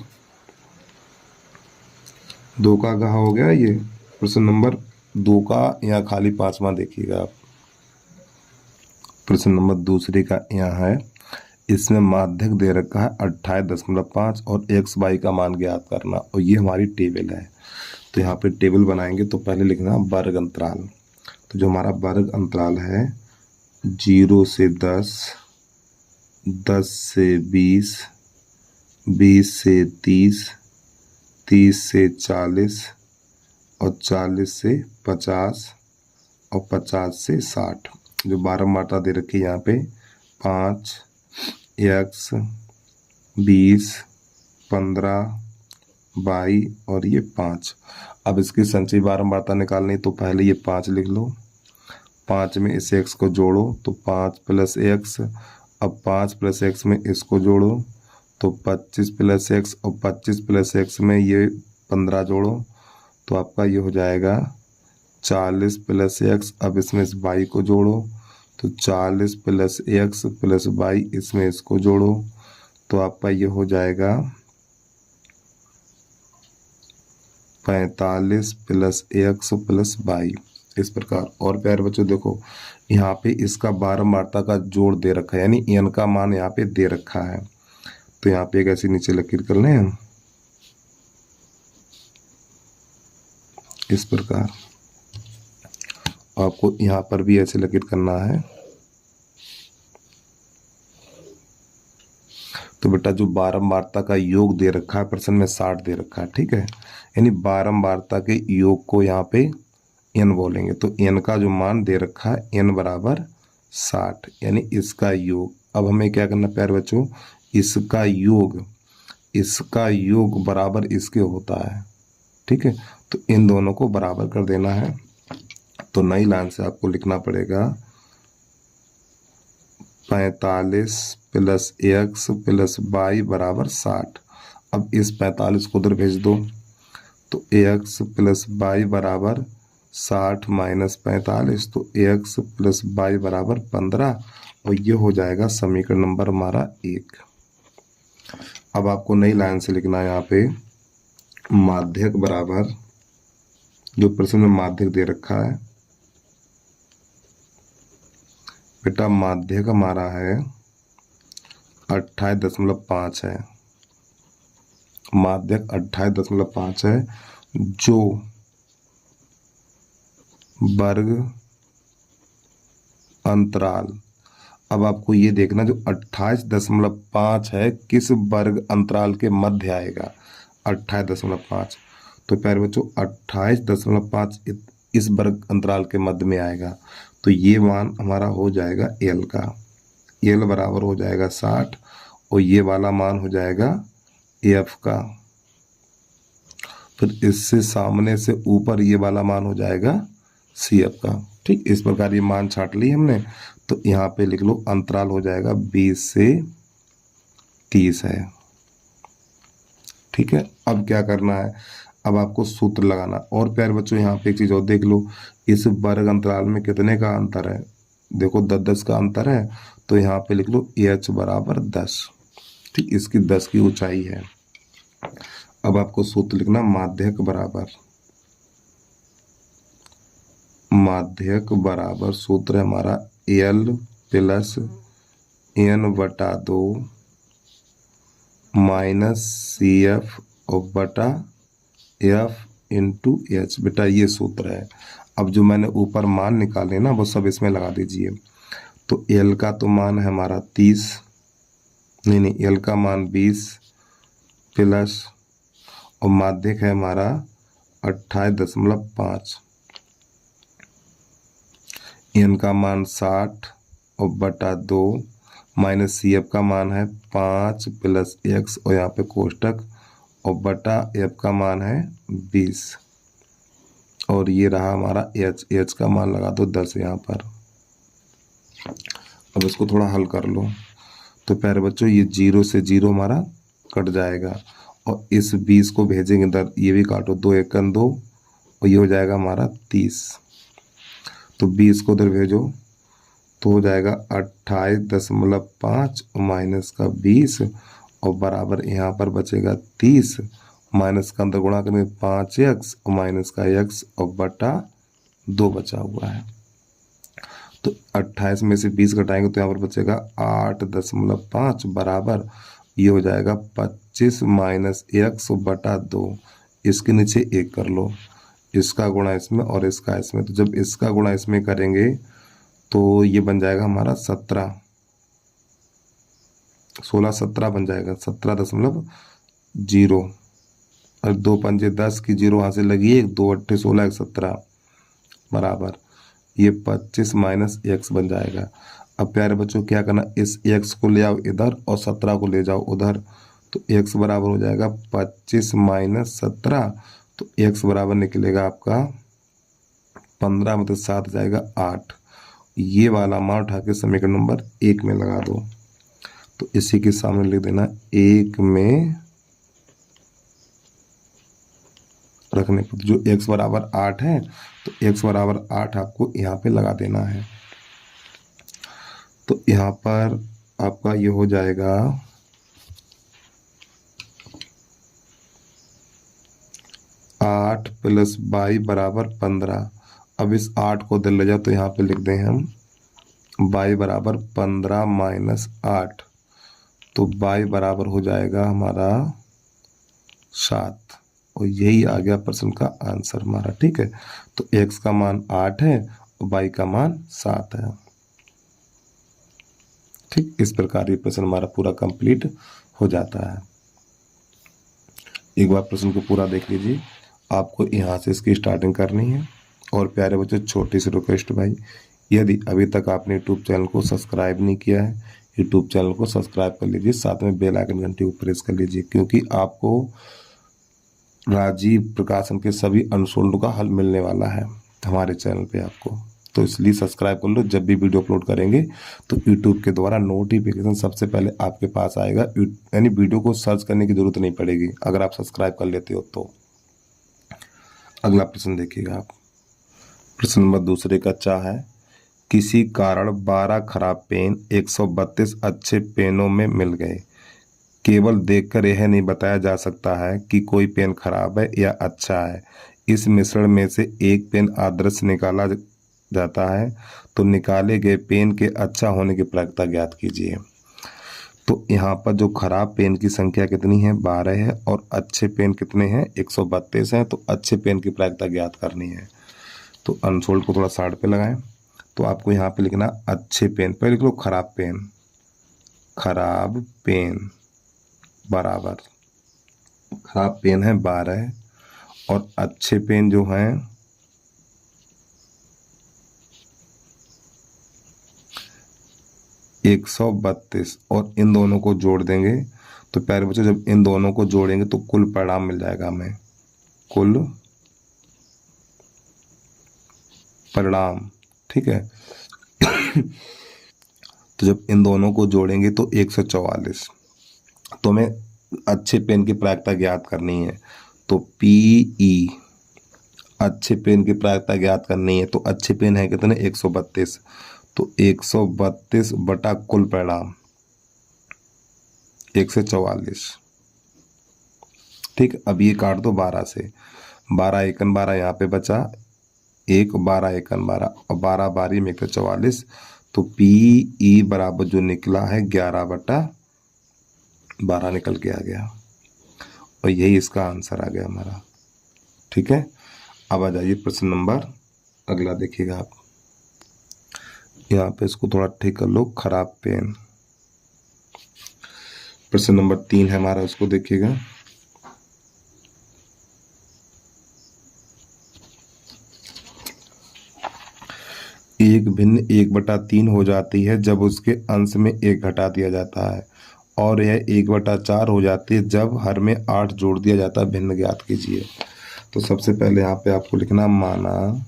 2 का कहाँ हो गया ये, प्रश्न नंबर 2 का यहाँ खाली 5वां देखिएगा आप। प्रश्न नंबर 2 का यहाँ है, इसमें माध्यक दे रखा है 28.5 और एक्स वाई का मान ज्ञात करना और ये हमारी टेबल है। तो यहाँ पे टेबल बनाएंगे तो पहले लिखना वर्ग अंतराल। तो जो हमारा वर्ग अंतराल है 0 से 10, 10 से 20, 20 से 30, 30 से 40 और 40 से 50 और 50 से 60। जो 12 मात्रा दे रखी है यहाँ पे 5, एक्स, 20, 15, 22 और ये 5। अब इसकी संचयी बारंबारता निकालनी तो पहले ये 5 लिख लो, 5 में इस एक्स को जोड़ो तो 5 प्लस एक्स। अब 5 प्लस एक्स में इसको जोड़ो तो 25 प्लस एक्स और 25 प्लस एक्स में ये 15 जोड़ो तो आपका ये हो जाएगा 40 प्लस एक्स। अब इसमें इस वाई को जोड़ो तो 40 प्लस एक्स प्लस वाई, इसमें इसको जोड़ो तो आपका ये हो जाएगा 45 प्लस एक्स प्लस वाई इस प्रकार। और प्यारे बच्चों देखो यहाँ पे इसका बारंबारता का जोड़ दे रखा है, यानी एन का मान यहाँ पे दे रखा है। तो यहाँ पे एक ऐसी नीचे लकीर कर लें इस प्रकार। आपको यहाँ पर भी ऐसे लकीर करना है। तो बेटा जो बारंबारता का योग दे रखा है प्रश्न में 60 दे रखा है। ठीक है, यानी बारंबारता के योग को यहाँ पे n बोलेंगे। तो n का जो मान दे रखा है n बराबर 60, यानी इसका योग। अब हमें क्या करना प्यारे बच्चों, इसका योग बराबर इसके होता है। ठीक है, तो इन दोनों को बराबर कर देना है। तो नई लाइन से आपको लिखना पड़ेगा 45 प्लस एक्स प्लस वाई बराबर 60। अब इस 45 को उधर भेज दो तो एक्स प्लस वाई बराबर 60 माइनस 45, तो एक्स प्लस वाई बराबर 15 और ये हो जाएगा समीकरण नंबर हमारा 1। अब आपको नई लाइन से लिखना है यहाँ पे माध्यक बराबर, जो प्रश्न में माध्यक दे रखा है बेटा, माध्यक हमारा है 28.5 है। माध्यक 28.5 है जो वर्ग अंतराल। अब आपको ये देखना जो 28.5 है किस वर्ग अंतराल के मध्य आएगा 28.5। तो प्यारे बच्चों 28.5 इस वर्ग अंतराल के मध्य में आएगा। तो ये मान हमारा हो जाएगा एल का, एल बराबर हो जाएगा 60 और ये वाला मान हो जाएगा एफ का। फिर इससे सामने से ऊपर ये वाला मान हो जाएगा सी एफ का। ठीक, इस प्रकार ये मान छाट ली हमने। तो यहाँ पे लिख लो अंतराल हो जाएगा 20 से 30 है। ठीक है, अब क्या करना है, अब आपको सूत्र लगाना। और प्यारे बच्चों यहाँ पे एक चीज़ और देख लो, इस वर्ग अंतराल में कितने का अंतर है, देखो 10-10 का अंतर है। तो यहाँ पे लिख लो एच बराबर 10। ठीक, इसकी 10 की ऊंचाई है। अब आपको सूत्र लिखना माध्यक बराबर, माध्यक बराबर सूत्र है हमारा L प्लस N बटा 2 माइनस CF बटा F इंटू H। बेटा ये सूत्र है। अब जो मैंने ऊपर मान निकाले ना वो सब इसमें लगा दीजिए। तो L का तो मान है हमारा 30, नहीं L का मान 20 प्लस और माध्यक है हमारा 28.5, N का मान 60 और बटा 2 माइनस CF का मान है 5 प्लस X और यहाँ पे कोष्टक और बटा F का मान है 20 और ये रहा हमारा H का मान लगा दो 10 यहाँ पर। अब इसको थोड़ा हल कर लो। तो प्यारे बच्चों ये 0 से 0 हमारा कट जाएगा और इस 20 को भेजेंगे इधर, ये भी काटो, 2 एकन 2 और ये हो जाएगा हमारा 30। तो 20 को उधर भेजो तो हो जाएगा 28.5 माइनस का 20 और बराबर यहाँ पर बचेगा 30, माइनस का अंदर गुणा करेंगे 5x और माइनस का x और बटा 2 बचा हुआ है। तो 28 में से 20 घटाएंगे तो यहाँ पर बचेगा 8.5 बराबर ये हो जाएगा 25 माइनस x बटा 2। इसके नीचे 1 कर लो, इसका गुणा इसमें और इसका इसमें। तो जब इसका गुणा इसमें करेंगे तो ये बन जाएगा हमारा 17, 16 17 बन जाएगा 17.0 और 2 पंजे 10 की 0 वहाँ से लगी 1, 2 8 16 17 बराबर ये 25 माइनस x बन जाएगा। अब प्यारे बच्चों क्या करना, इस x को ले आओ इधर और 17 को ले जाओ उधर। तो x बराबर हो जाएगा 25 माइनस 17, तो x बराबर निकलेगा आपका 15 में तो 7 जाएगा 8। ये वाला मान उठा के समीकरण नंबर 1 में लगा दो। तो इसी के सामने लिख देना 1 में रखने पर जो x बराबर 8 है तो x बराबर 8 आपको यहाँ पे लगा देना है। तो यहाँ पर आपका ये हो जाएगा 8 प्लस 22 बराबर 15। अब इस 8 को इधर ले जाओ तो यहाँ पे लिख दें हम 22 बराबर 15 माइनस 8, तो 22 बराबर हो जाएगा हमारा 7 और यही आ गया प्रश्न का आंसर हमारा। ठीक है, तो x का मान 8 है और y का मान 7 है। ठीक, इस प्रकार ये प्रश्न हमारा पूरा कंप्लीट हो जाता है। एक बार प्रश्न को पूरा देख लीजिए, आपको यहाँ से इसकी स्टार्टिंग करनी है। और प्यारे बच्चों छोटी सी रिक्वेस्ट भाई, यदि अभी तक आपने यूट्यूब चैनल को सब्सक्राइब नहीं किया है, यूट्यूब चैनल को सब्सक्राइब कर लीजिए, साथ में बेल आइकन घंटी को प्रेस कर लीजिए, क्योंकि आपको राजीव प्रकाशन के सभी अनुशोधनों का हल मिलने वाला है हमारे चैनल पे आपको। तो इसलिए सब्सक्राइब कर लो, जब भी वीडियो अपलोड करेंगे तो यूट्यूब के द्वारा नोटिफिकेशन सबसे पहले आपके पास आएगा, यानी वीडियो को सर्च करने की जरूरत नहीं पड़ेगी अगर आप सब्सक्राइब कर लेते हो तो। अगला प्रश्न देखिएगा आप। प्रश्न नंबर दूसरे का क्या है, किसी कारण 12 खराब पेन 132 अच्छे पेनों में मिल गए। केवल देखकर यह नहीं बताया जा सकता है कि कोई पेन खराब है या अच्छा है। इस मिश्रण में से एक पेन आदर्श निकाला जाता है, तो निकाले गए पेन के अच्छा होने की प्रायिकता ज्ञात कीजिए। तो यहाँ पर जो खराब पेन की संख्या कितनी है, 12 है, और अच्छे पेन कितने हैं, 132 हैं। तो अच्छे पेन की प्रायिकता ज्ञात करनी है। तो अनसोल्ड को थोड़ा साइड पे लगाएं। तो आपको यहाँ पे लिखना अच्छे पेन, पहले लिख लो खराब पेन, खराब पेन बराबर खराब पेन है 12 और अच्छे पेन जो हैं 132 और इन दोनों को जोड़ देंगे। तो प्यारे बच्चों जब इन दोनों को जोड़ेंगे तो कुल परिणाम मिल जाएगा हमें, कुल परिणाम। ठीक है तो जब इन दोनों को जोड़ेंगे तो 144। तो हमें अच्छे पेन की प्रायिकता ज्ञात करनी है। तो PE अच्छे पेन की प्रायिकता ज्ञात करनी है। तो अच्छे पेन है कितने, 132। तो 132 बटा कुल परिणाम 144। ठीक, अब ये काट दो 12 से, 12 एकन 12 यहाँ पे बचा, 1 12 एकन 12 और 12 12 में 44, तो पी ई बराबर जो निकला है 11/12 निकल के आ गया और यही इसका आंसर आ गया हमारा। ठीक है, अब आ जाइए प्रश्न नंबर अगला देखिएगा आप। यहाँ पे इसको थोड़ा ठीक कर लो, खराब पेन। प्रश्न नंबर 3 है हमारा, उसको देखिएगा। एक भिन्न 1/3 हो जाती है जब उसके अंश में 1 घटा दिया जाता है, और यह 1/4 हो जाती है जब हर में 8 जोड़ दिया जाता है। भिन्न ज्ञात कीजिए। तो सबसे पहले यहाँ पे आपको लिखना माना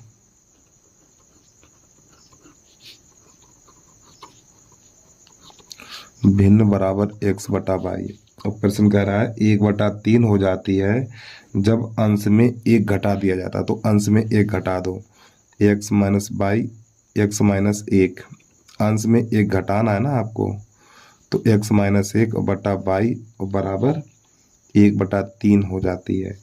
भिन्न बराबर x/y, और प्रश्न कह रहा है 1/3 हो जाती है जब अंश में 1 घटा दिया जाता है। तो अंश में 1 घटा दो, x - y x - 1, अंश में 1 घटाना है ना आपको, तो x - 1/y बराबर 1/3 हो जाती है।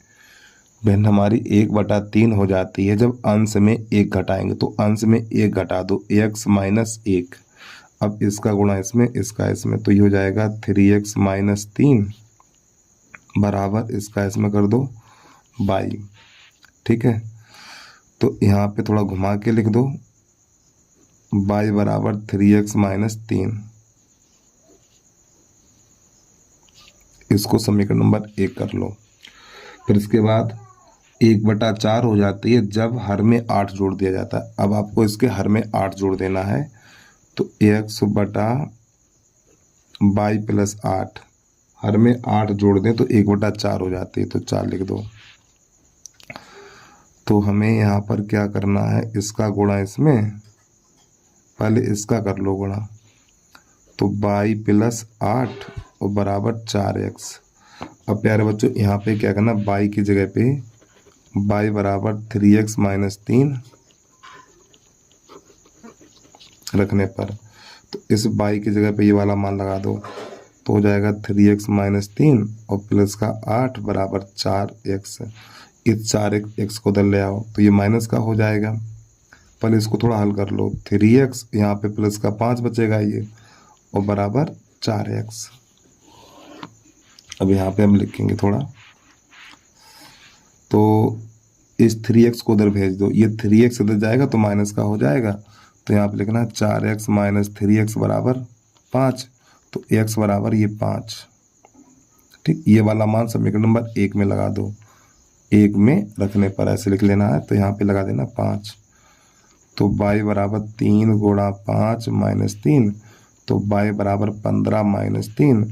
भिन्न हमारी 1/3 हो जाती है जब अंश में 1 घटाएंगे, तो अंश में 1 घटा दो, x - 1, अब इसका गुणा इसमें, इसका इसमें, तो ये हो जाएगा 3x - 3 बराबर इसका इसमें कर दो y। ठीक है, तो यहाँ पे थोड़ा घुमा के लिख दो, y बराबर 3x - 3। इसको समीकरण नंबर 1 कर लो। फिर इसके बाद 1/4 हो जाती है जब हर में 8 जोड़ दिया जाता है। अब आपको इसके हर में 8 जोड़ देना है, तो x/y + 8, हर में 8 जोड़ दें तो 1/4 हो जाती है, तो 4 लिख दो। तो हमें यहाँ पर क्या करना है, इसका गुणा इसमें, पहले इसका कर लो गुणा, तो y + 8 और बराबर 4x। अब प्यारे बच्चों यहाँ पे क्या करना, y की जगह पे y बराबर 3x - 3 रखने पर, तो इस y की जगह पे ये वाला मान लगा दो, तो हो जाएगा 3x - 3 और प्लस का 8 बराबर 4x। इस 4x को इधर ले आओ तो ये माइनस का हो जाएगा। पहले इसको थोड़ा हल कर लो, 3x यहाँ पे प्लस का 5 बचेगा ये, और बराबर 4x। अब यहाँ पे हम लिखेंगे थोड़ा, तो इस 3x को उधर भेज दो, ये 3x इधर जाएगा तो माइनस का हो जाएगा, तो यहाँ पे लिखना 4x - 3x बराबर 5, तो x बराबर ये 5। ठीक, ये वाला मान समीकरण नंबर 1 में लगा दो, 1 में रखने पर ऐसे लिख लेना है, तो यहाँ पे लगा देना 5। तो y बराबर 3 गुणा 5 - 3, तो y बराबर 15 - 3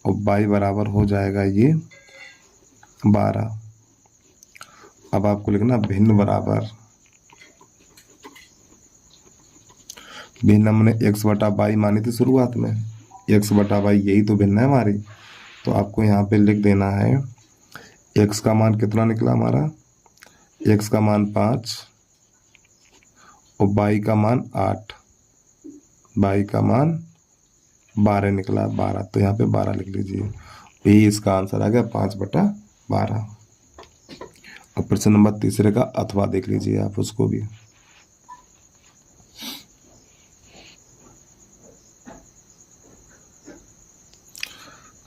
और y बराबर हो जाएगा ये 12। अब आपको लिखना भिन्न बराबर, भिन्न हमने x/y मानी थी शुरुआत में, x/y यही तो भिन्न है हमारी। तो आपको यहाँ पे लिख देना है x का मान कितना निकला हमारा, x का मान 5 और y का मान 8, y का मान 12 निकला, 12, तो यहाँ पे 12 लिख लीजिए। यही इसका आंसर आ गया 5/12। अब प्रश्न नंबर 3 का अथवा देख लीजिए आप उसको भी।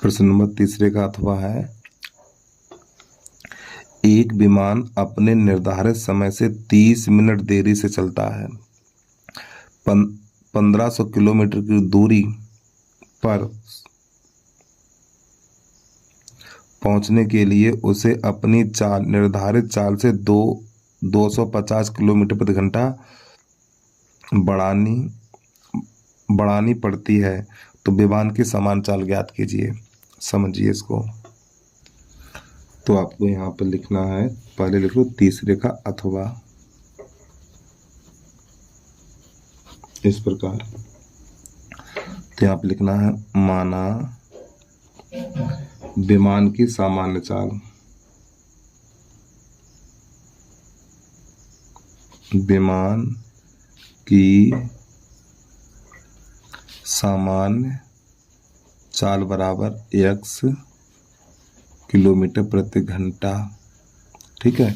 प्रश्न नंबर 3 का अथवा है, एक विमान अपने निर्धारित समय से 30 मिनट देरी से चलता है। 1500 किलोमीटर की दूरी पर पहुंचने के लिए उसे अपनी चाल, निर्धारित चाल से 250 किलोमीटर प्रति घंटा बढ़ानी पड़ती है। तो विमान की समान चाल ज्ञात कीजिए। समझिए इसको। तो आपको यहाँ पर लिखना है, पहले लिख लो 3 का अथवा इस प्रकार। तो यहाँ पे लिखना है माना विमान की सामान्य चाल, विमान की सामान्य चाल बराबर x किलोमीटर प्रति घंटा। ठीक है,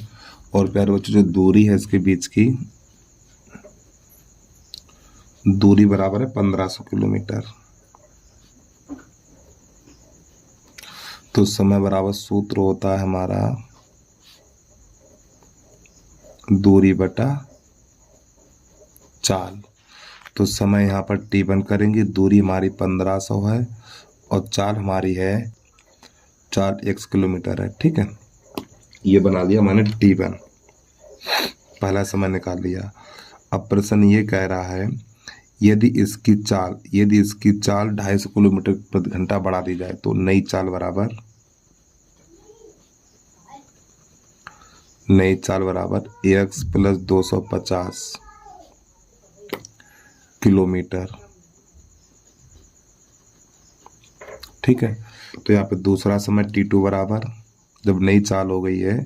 और प्यारे बच्चों जो दूरी है इसके बीच की दूरी बराबर है 1500 किलोमीटर। तो समय बराबर सूत्र होता है हमारा दूरी बटा चाल। तो समय यहाँ पर t1 करेंगे, दूरी हमारी 1500 है और चाल हमारी है 4x किलोमीटर है। ठीक है, ये बना लिया मैंने t1, पहला समय निकाल लिया। अब प्रश्न ये कह रहा है यदि इसकी चाल 250 किलोमीटर प्रति घंटा बढ़ा दी जाए तो नई चाल बराबर x प्लस 250 किलोमीटर। ठीक है, तो यहाँ पे दूसरा समय t2 बराबर, जब नई चाल हो गई है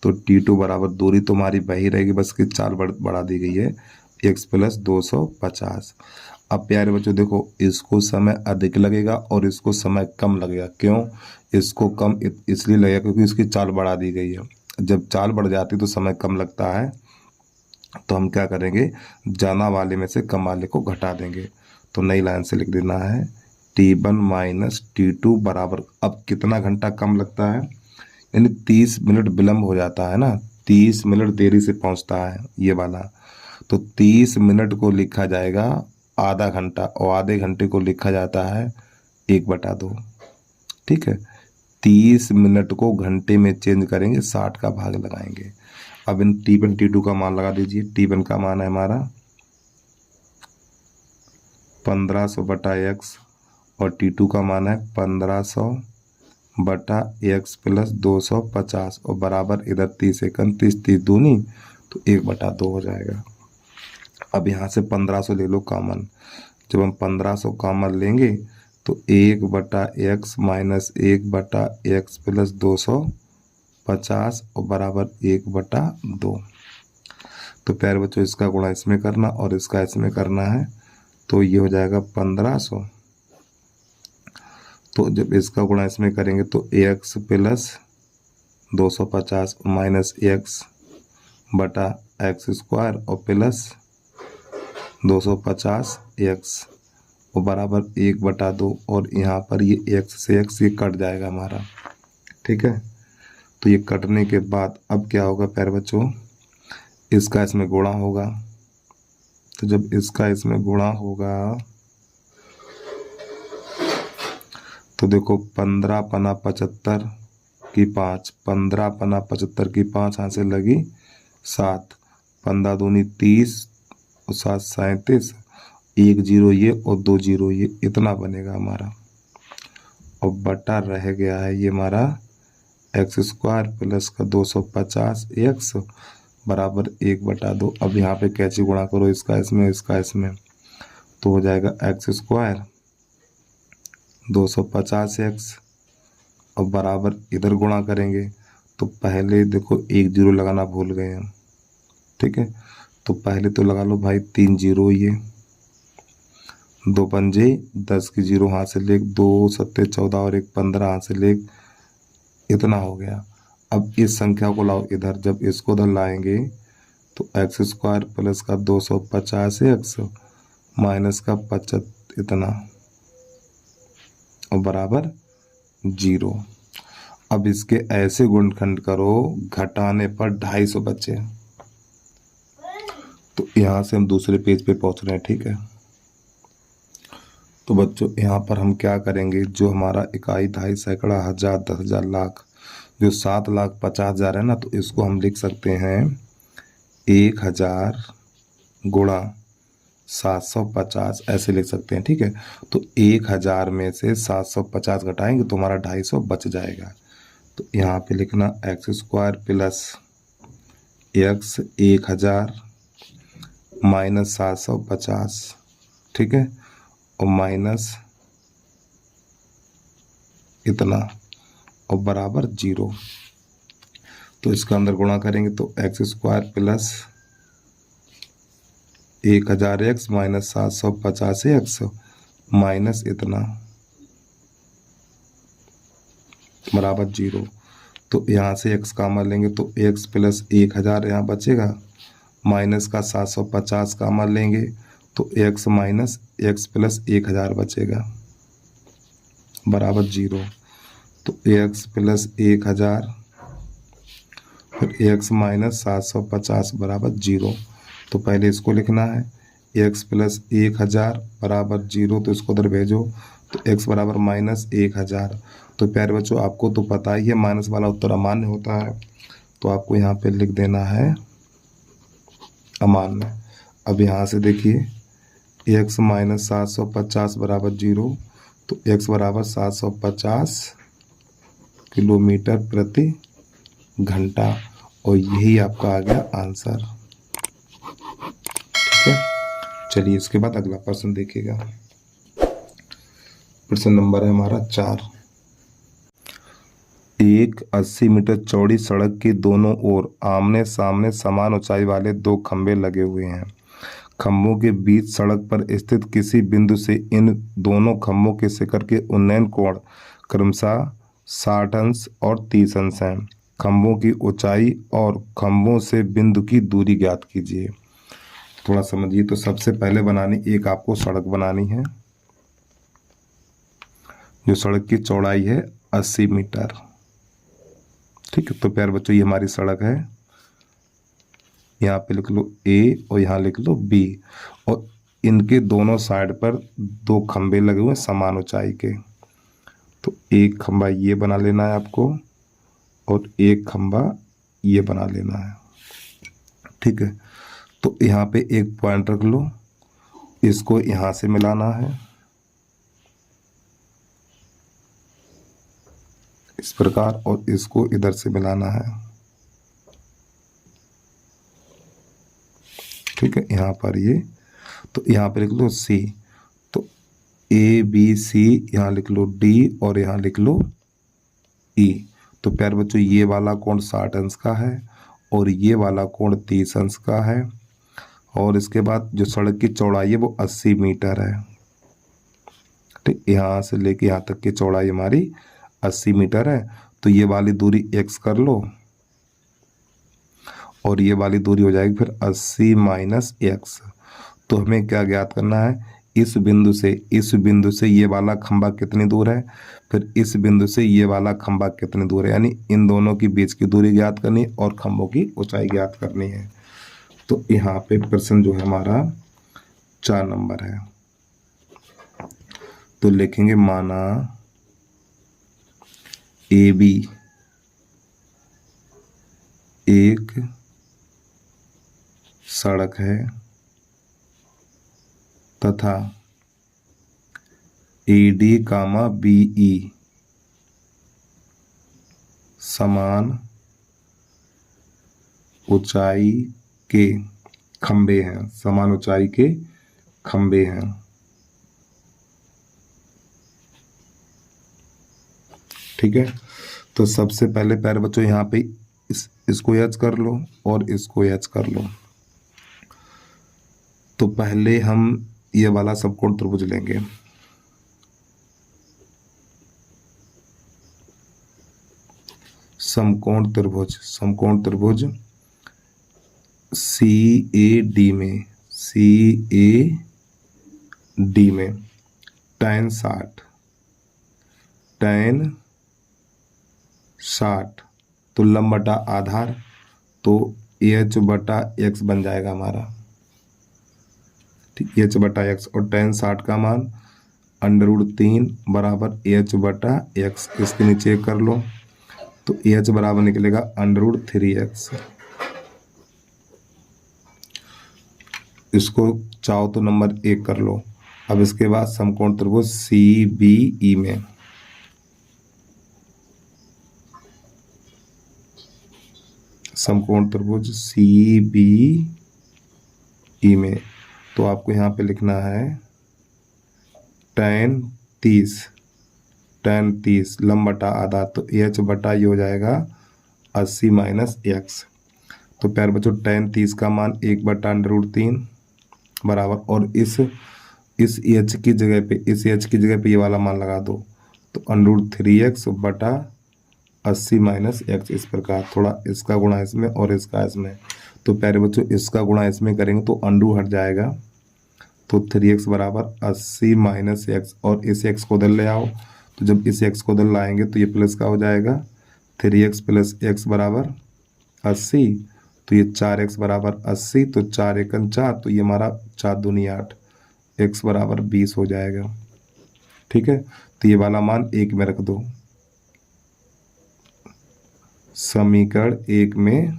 तो t2 बराबर, दूरी तो हमारी वही रहेगी, बस की चाल बढ़ा दी गई है, x प्लस 250। अब प्यारे बच्चों देखो, इसको समय अधिक लगेगा और इसको समय कम लगेगा। क्यों? इसको कम इसलिए लगेगा क्योंकि इसकी चाल बढ़ा दी गई है। जब चाल बढ़ जाती है तो समय कम लगता है, तो हम क्या करेंगे, जाना वाले में से कम वाले को घटा देंगे। तो नई लाइन से लिख देना है t1 माइनस t2 बराबर, अब कितना घंटा कम लगता है, यानी 30 मिनट विलम्ब हो जाता है ना, 30 मिनट देरी से पहुंचता है ये वाला। तो 30 मिनट को लिखा जाएगा आधा घंटा और आधे घंटे को लिखा जाता है 1/2। ठीक है, 30 मिनट को घंटे में चेंज करेंगे, 60 का भाग लगाएंगे। अब इन t1 t2 का मान लगा दीजिए। t1 का मान है हमारा 1500 बटा x और t2 का मान है 1500 बटा x प्लस 250 और बराबर इधर 30 एकम 30 दूनी तो 1/2 हो जाएगा। अब यहाँ से 1500 ले लो कॉमन, जब हम 1500 कॉमन लेंगे तो 1/x माइनस 1/x प्लस 250 और बराबर 1/2। तो प्यारे बच्चों इसका गुणा इसमें करना और इसका इसमें करना है, तो ये हो जाएगा 1500। तो जब इसका गुणा इसमें करेंगे तो x प्लस 250 माइनस x बटा x स्क्वायर और प्लस 250x और बराबर 1/2। और यहाँ पर ये x से x ये कट जाएगा हमारा। ठीक है, तो ये कटने के बाद अब क्या होगा प्यारे बच्चों, इसका इसमें गुणा होगा। तो जब इसका इसमें गुणा होगा तो देखो 15 पना 75 की 5, 15 पना 75 की 5 यहाँ से लगी 7, 15 दूनी 30 और 7 37, 1 0 ये और 2 0 ये, इतना बनेगा हमारा। और बटा रह गया है ये हमारा x स्क्वायर प्लस का 250x बराबर 1/2। अब यहाँ पे कैसे गुणा करो, इसका इसमें इसका इसमें, तो हो जाएगा x स्क्वायर 250x और बराबर इधर गुणा करेंगे तो पहले देखो 1 0 लगाना भूल गए हम। ठीक है, तो पहले तो लगा लो भाई 3 0, ये 2 पंजे 10 की 0 हाथ से लेक, 2 सत्ते 14 और 1 15 हाथ से लेक, इतना हो गया। अब इस संख्या को लाओ इधर, जब इसको उधर लाएंगे तो x स्क्वायर प्लस का 250x माइनस का 75 इतना और बराबर 0। अब इसके ऐसे गुणनखंड करो घटाने पर 250 बचे। तो यहाँ से हम दूसरे पेज पे पहुँच रहे हैं। ठीक है, तो बच्चों यहाँ पर हम क्या करेंगे, जो हमारा इकाई दहाई सैकड़ा हजार 10,000 लाख जो 7,50,000 है ना, तो इसको हम लिख सकते हैं 1000 गुणा 750 ऐसे लिख सकते हैं। ठीक है, तो 1000 में से 750 घटाएंगे तो हमारा 250 बच जाएगा। तो यहाँ पे लिखना x square plus x 1000 minus 750। ठीक है, और माइनस इतना और बराबर 0। तो इसका अंदर गुणा करेंगे तो x square plus 1000x minus 750x minus इतना बराबर 0। तो यहाँ से x कॉमन लेंगे तो x प्लस 1000 यहाँ बचेगा, माइनस का 750 कॉमन लेंगे तो x माइनस x प्लस 1000 बचेगा बराबर 0। तो x प्लस 1000 फिर x माइनस 750 बराबर 0। तो पहले इसको लिखना है, x प्लस 1000 बराबर 0, तो इसको उधर भेजो तो x बराबर माइनस 1000। तो प्यारे बच्चों आपको तो पता ही है माइनस वाला उत्तर अमान्य होता है, तो आपको यहाँ पे लिख देना है अमान्य। अब यहाँ से देखिए x माइनस 750 बराबर 0, तो x बराबर 750 किलोमीटर प्रति घंटा, और यही आपका आ गया आंसर। ठीक है, चलिए इसके बाद अगला प्रश्न देखिएगा। प्रश्न नंबर है हमारा 4। एक 80 मीटर चौड़ी सड़क की दोनों ओर आमने सामने समान ऊंचाई वाले 2 खंभे लगे हुए हैं। खंभों के बीच सड़क पर स्थित किसी बिंदु से इन दोनों खंभों के शिखर के उन्नयन कोण क्रमशः 60 अंश और 30 अंश हैं। खंभों की ऊंचाई और खंभों से बिंदु की दूरी ज्ञात कीजिए। थोड़ा समझिए, तो सबसे पहले एक आपको सड़क बनानी है, जो सड़क की चौड़ाई है 80 मीटर। ठीक है, तो प्यारे बच्चों ये हमारी सड़क है, यहाँ पे लिख लो A और यहाँ लिख लो B, और इनके दोनों साइड पर 2 खंभे लगे हुए समान ऊंचाई के। तो एक खंभा ये बना लेना है आपको और एक खंभा ये बना लेना है। ठीक है, तो यहाँ पे एक पॉइंट रख लो, इसको यहाँ से मिलाना है इस प्रकार, और इसको इधर से मिलाना है। ठीक है, यहाँ पर ये, तो यहाँ पे लिख लो C, तो ABC, यहाँ लिख लो D और यहाँ लिख लो E। तो प्यारे बच्चों ये वाला कोण 60 अंश का है और ये वाला कोण 30 अंश का है, और इसके बाद जो सड़क की चौड़ाई है वो 80 मीटर है। ठीक, यहाँ से लेके यहाँ तक की चौड़ाई हमारी 80 मीटर है। तो ये वाली दूरी x कर लो और ये वाली दूरी हो जाएगी फिर 80 माइनस x। तो हमें क्या ज्ञात करना है, इस बिंदु से ये वाला खंभा कितनी दूर है, फिर इस बिंदु से ये वाला खंभा कितनी दूर है, यानी इन दोनों के बीच की दूरी ज्ञात करनी है और खंभों की ऊंचाई ज्ञात करनी है। तो यहाँ पे प्रश्न जो है हमारा 4 नंबर है, तो लिखेंगे माना AB एक सड़क है तथा AD, BE समान ऊंचाई के खंभे हैं, समान ऊंचाई के खंभे हैं। ठीक है, तो सबसे पहले प्यारे बच्चों यहाँ पे इसको एच कर लो और इसको एच कर लो। तो पहले हम ये वाला समकोण त्रिभुज लेंगे। समकोण त्रिभुज CAD में tan 60 तो लंब बटा आधार, तो H बटा x बन जाएगा हमारा। ठीक, H बटा x, और tan 60 का मान √3 बराबर H बटा x। इसके नीचे कर लो तो H बराबर निकलेगा √3x। इसको चाहो तो नंबर 1 कर लो। अब इसके बाद समकोण त्रिभुज CBE में तो आपको यहाँ पे लिखना है tan 30 लंब बटा आधा, तो H बटा ये हो जाएगा 80 माइनस x। तो प्यारे बच्चों tan 30 का मान 1 बटा √3 बराबर, और इस H की जगह पे ये वाला मान लगा दो, तो √3x बटा 80 माइनस एक्स, इस प्रकार थोड़ा इसका गुणा इसमें और इसका इसमें। तो प्यारे बच्चों इसका गुणा इसमें करेंगे तो अंडू हट जाएगा, तो 3x बराबर 80 माइनस एक्स, और इस एक्स को उधर ले आओ, तो जब इस एक्स को उधर लाएंगे तो ये प्लस का हो जाएगा, 3x प्लस एक्स बराबर 80, तो ये 4x बराबर 80, तो 4 एकन 4, तो ये हमारा 4 दूनी 8, x बराबर 20 हो जाएगा। ठीक है, तो ये वाला मान 1 में रख दो, समीकरण 1 में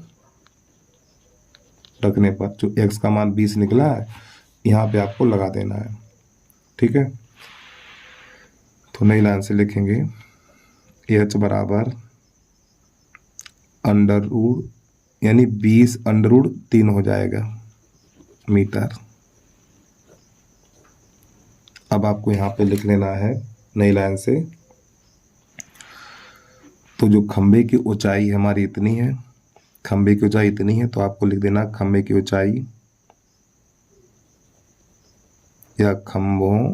रखने पर जो x का मान 20 निकला है यहाँ पे आपको लगा देना है। ठीक है, तो नई लाइन से लिखेंगे h बराबर अंडर रूट, यानी 20 अंडर रूट 3 हो जाएगा मीटर। अब आपको यहाँ पे लिख लेना है नई लाइन से, तो जो खंबे की ऊंचाई हमारी इतनी है, खंबे की ऊंचाई इतनी है, तो आपको लिख देना खंबे की ऊंचाई या खंभों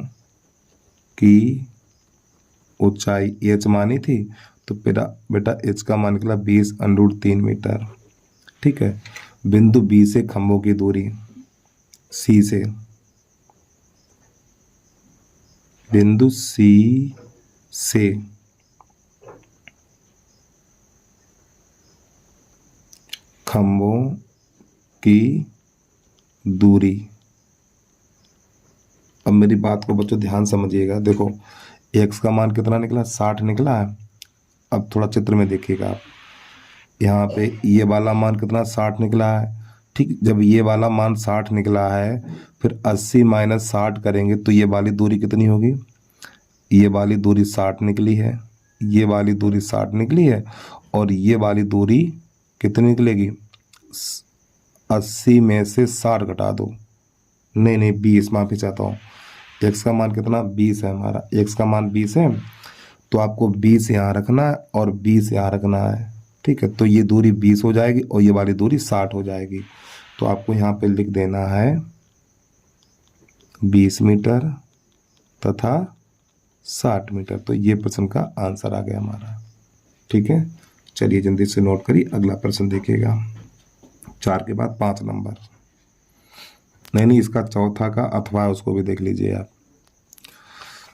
की ऊंचाई h मानी थी, तो बेटा h का मान निकला 20 अंडर रूट 3 मीटर। ठीक है, बिंदु B से खंभों की दूरी, C से बिंदु C से खंभों की दूरी। अब मेरी बात को बच्चों ध्यान समझिएगा, देखो x का मान कितना निकला, 60 निकला है। अब थोड़ा चित्र में देखिएगा आप, यहाँ पे ये वाला मान कितना 60 निकला है। ठीक, जब ये वाला मान 60 निकला है, फिर 80 माइनस 60 करेंगे तो ये वाली दूरी कितनी होगी, ये वाली दूरी 60 निकली है, ये वाली दूरी 60 निकली है, और ये वाली दूरी कितनी निकलेगी, 80 में से 60 घटा दो, नहीं 20, माफी चाहता हूँ, x का मान कितना 20 है हमारा, x का मान 20 है, तो आपको 20 यहाँ रखना है और 20 यहाँ रखना है। ठीक है, तो ये दूरी 20 हो जाएगी और ये वाली दूरी 60 हो जाएगी, तो आपको यहाँ पे लिख देना है 20 मीटर तथा 60 मीटर। तो ये प्रश्न का आंसर आ गया हमारा। ठीक है, चलिए जल्दी से नोट करिए, अगला प्रश्न देखिएगा, 4 के बाद 5 नंबर, नहीं इसका चौथा का अथवा है, उसको भी देख लीजिए आप।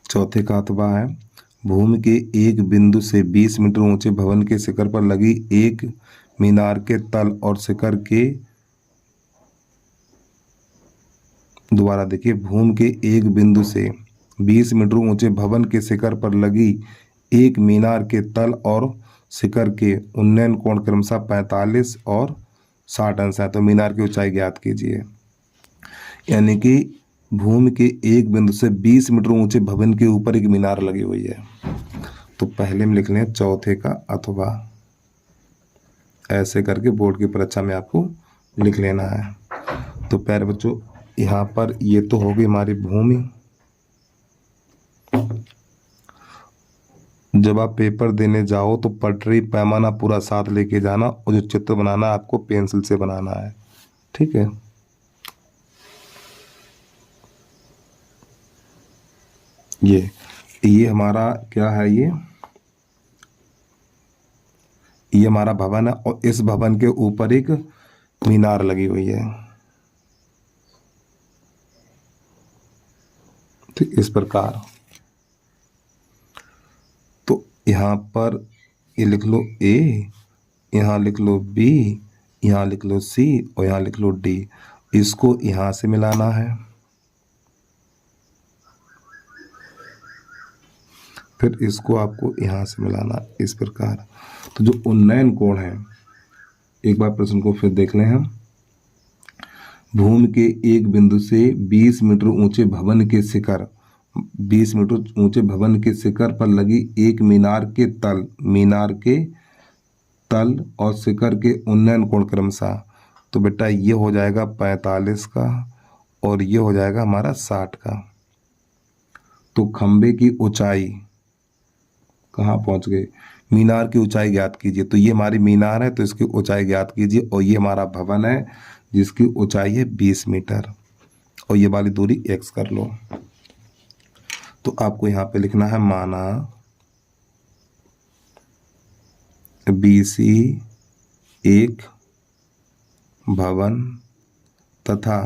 चौथे का अथवा है, भूमि के एक बिंदु से 20 मीटर ऊंचे भवन के शिखर पर लगी एक मीनार के तल और शिखर के, दोबारा देखिए, भूमि के एक बिंदु से 20 मीटर ऊंचे भवन के शिखर पर लगी एक मीनार के तल और शिखर के उन्नयन कोण क्रमशः 45 और 60 अंश है। तो मीनार की ऊंचाई ज्ञात कीजिए, यानी कि भूमि के एक बिंदु से 20 मीटर ऊंचे भवन के ऊपर एक मीनार लगी हुई है। तो पहले में लिख लें चौथे का अथवा, ऐसे करके बोर्ड की परीक्षा में आपको लिख लेना है। तो प्यारे बच्चों, यहाँ पर ये तो होगी हमारी भूमि। जब आप पेपर देने जाओ तो पटरी पैमाना पूरा साथ लेके जाना, और जो चित्र बनाना आपको पेंसिल से बनाना है। ठीक है, ये हमारा क्या है, ये हमारा भवन है, और इस भवन के ऊपर एक मीनार लगी हुई है। ठीक, इस प्रकार। तो यहाँ पर ये लिख लो A, यहाँ लिख लो B, यहाँ लिख लो C और यहाँ लिख लो D। इसको यहाँ से मिलाना है, फिर इसको आपको यहाँ से मिलाना, इस प्रकार। तो जो उन्नयन कोण है, एक बार प्रश्न को फिर देख लें हम। भूमि के एक बिंदु से 20 मीटर ऊंचे भवन के शिखर, 20 मीटर ऊंचे भवन के शिखर पर लगी एक मीनार के तल और शिखर के उन्नयन कोण क्रमशः, तो बेटा ये हो जाएगा 45 का और ये हो जाएगा हमारा 60 का। तो खंबे की ऊंचाई कहाँ पहुंच गए, मीनार की ऊंचाई ज्ञात कीजिए। तो ये हमारी मीनार है, तो इसकी ऊंचाई ज्ञात कीजिए, और ये हमारा भवन है जिसकी ऊंचाई है 20 मीटर, और ये वाली दूरी x कर लो। तो आपको यहाँ पे लिखना है माना BC एक भवन तथा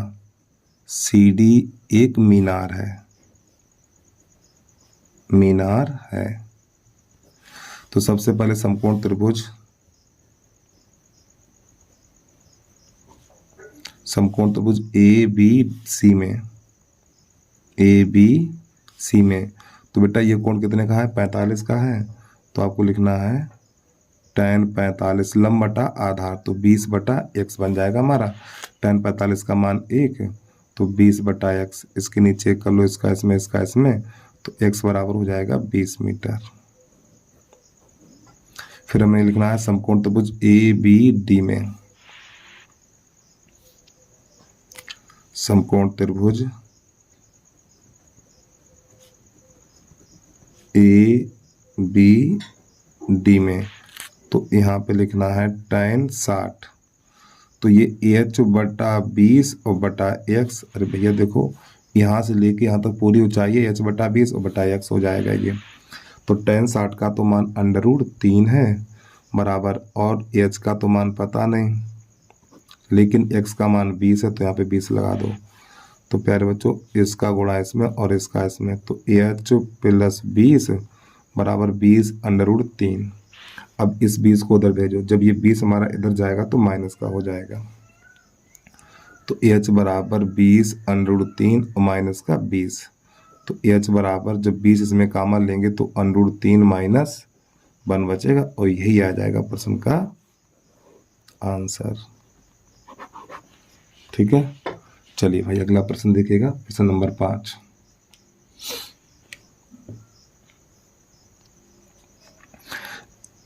CD एक मीनार है। तो सबसे पहले समकोण त्रिभुज ABC में तो बेटा ये कोण कितने का है? 45 का है। तो आपको लिखना है tan 45 लंब बटा आधार, तो 20 बटा x बन जाएगा हमारा। tan 45 का मान 1, तो 20 बटा x, इसके नीचे कर लो इसका इसमें, तो x बराबर हो जाएगा 20 मीटर। फिर हमें लिखना है समकोण त्रिभुज ABD में, समकोण त्रिभुज ABD में, तो यहाँ पे लिखना है tan 60, तो ये h बटा 20 और बटा x, अरे भैया देखो यहाँ से लेके यहाँ तक पूरी ऊंचाई है h बटा 20 और बटा x हो जाएगा ये। तो tan 60 का तो मान √3 है बराबर, और h का तो मान पता नहीं, लेकिन x का मान 20 है, तो यहाँ पे 20 लगा दो। तो प्यारे बच्चों इसका गुणा इसमें और इसका इसमें, तो h + 20 बराबर 20 √3। अब इस 20 को उधर भेजो, जब ये 20 हमारा इधर जाएगा तो माइनस का हो जाएगा। तो h बराबर 20 √3 और माइनस का 20, तो h बराबर जब 20 इसमें कॉमन लेंगे तो √3 माइनस 1 बचेगा, और यही आ जाएगा प्रश्न का आंसर। ठीक है, चलिए भाई अगला प्रश्न देखिएगा, प्रश्न नंबर 5।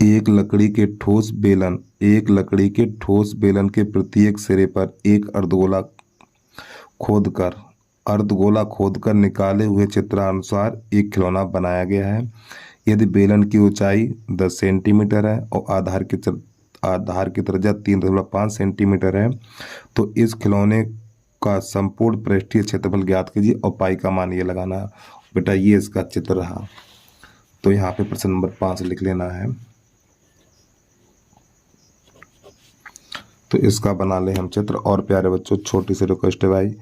एक लकड़ी के ठोस बेलन के प्रत्येक सिरे पर एक अर्धगोला खोदकर निकाले हुए चित्रानुसार एक खिलौना बनाया गया है। यदि बेलन की ऊंचाई 10 सेंटीमीटर है और आधार की त्रिज्या 3.5 सेंटीमीटर है, तो इस खिलौने का संपूर्ण पृष्ठीय क्षेत्रफल ज्ञात कीजिए और पाई का मान ये लगाना। बेटा ये इसका चित्र रहा, तो यहाँ पे प्रश्न नंबर 5 लिख लेना है। तो इसका बना ले हम चित्र। और प्यारे बच्चों छोटी सी रिक्वेस्ट है भाई,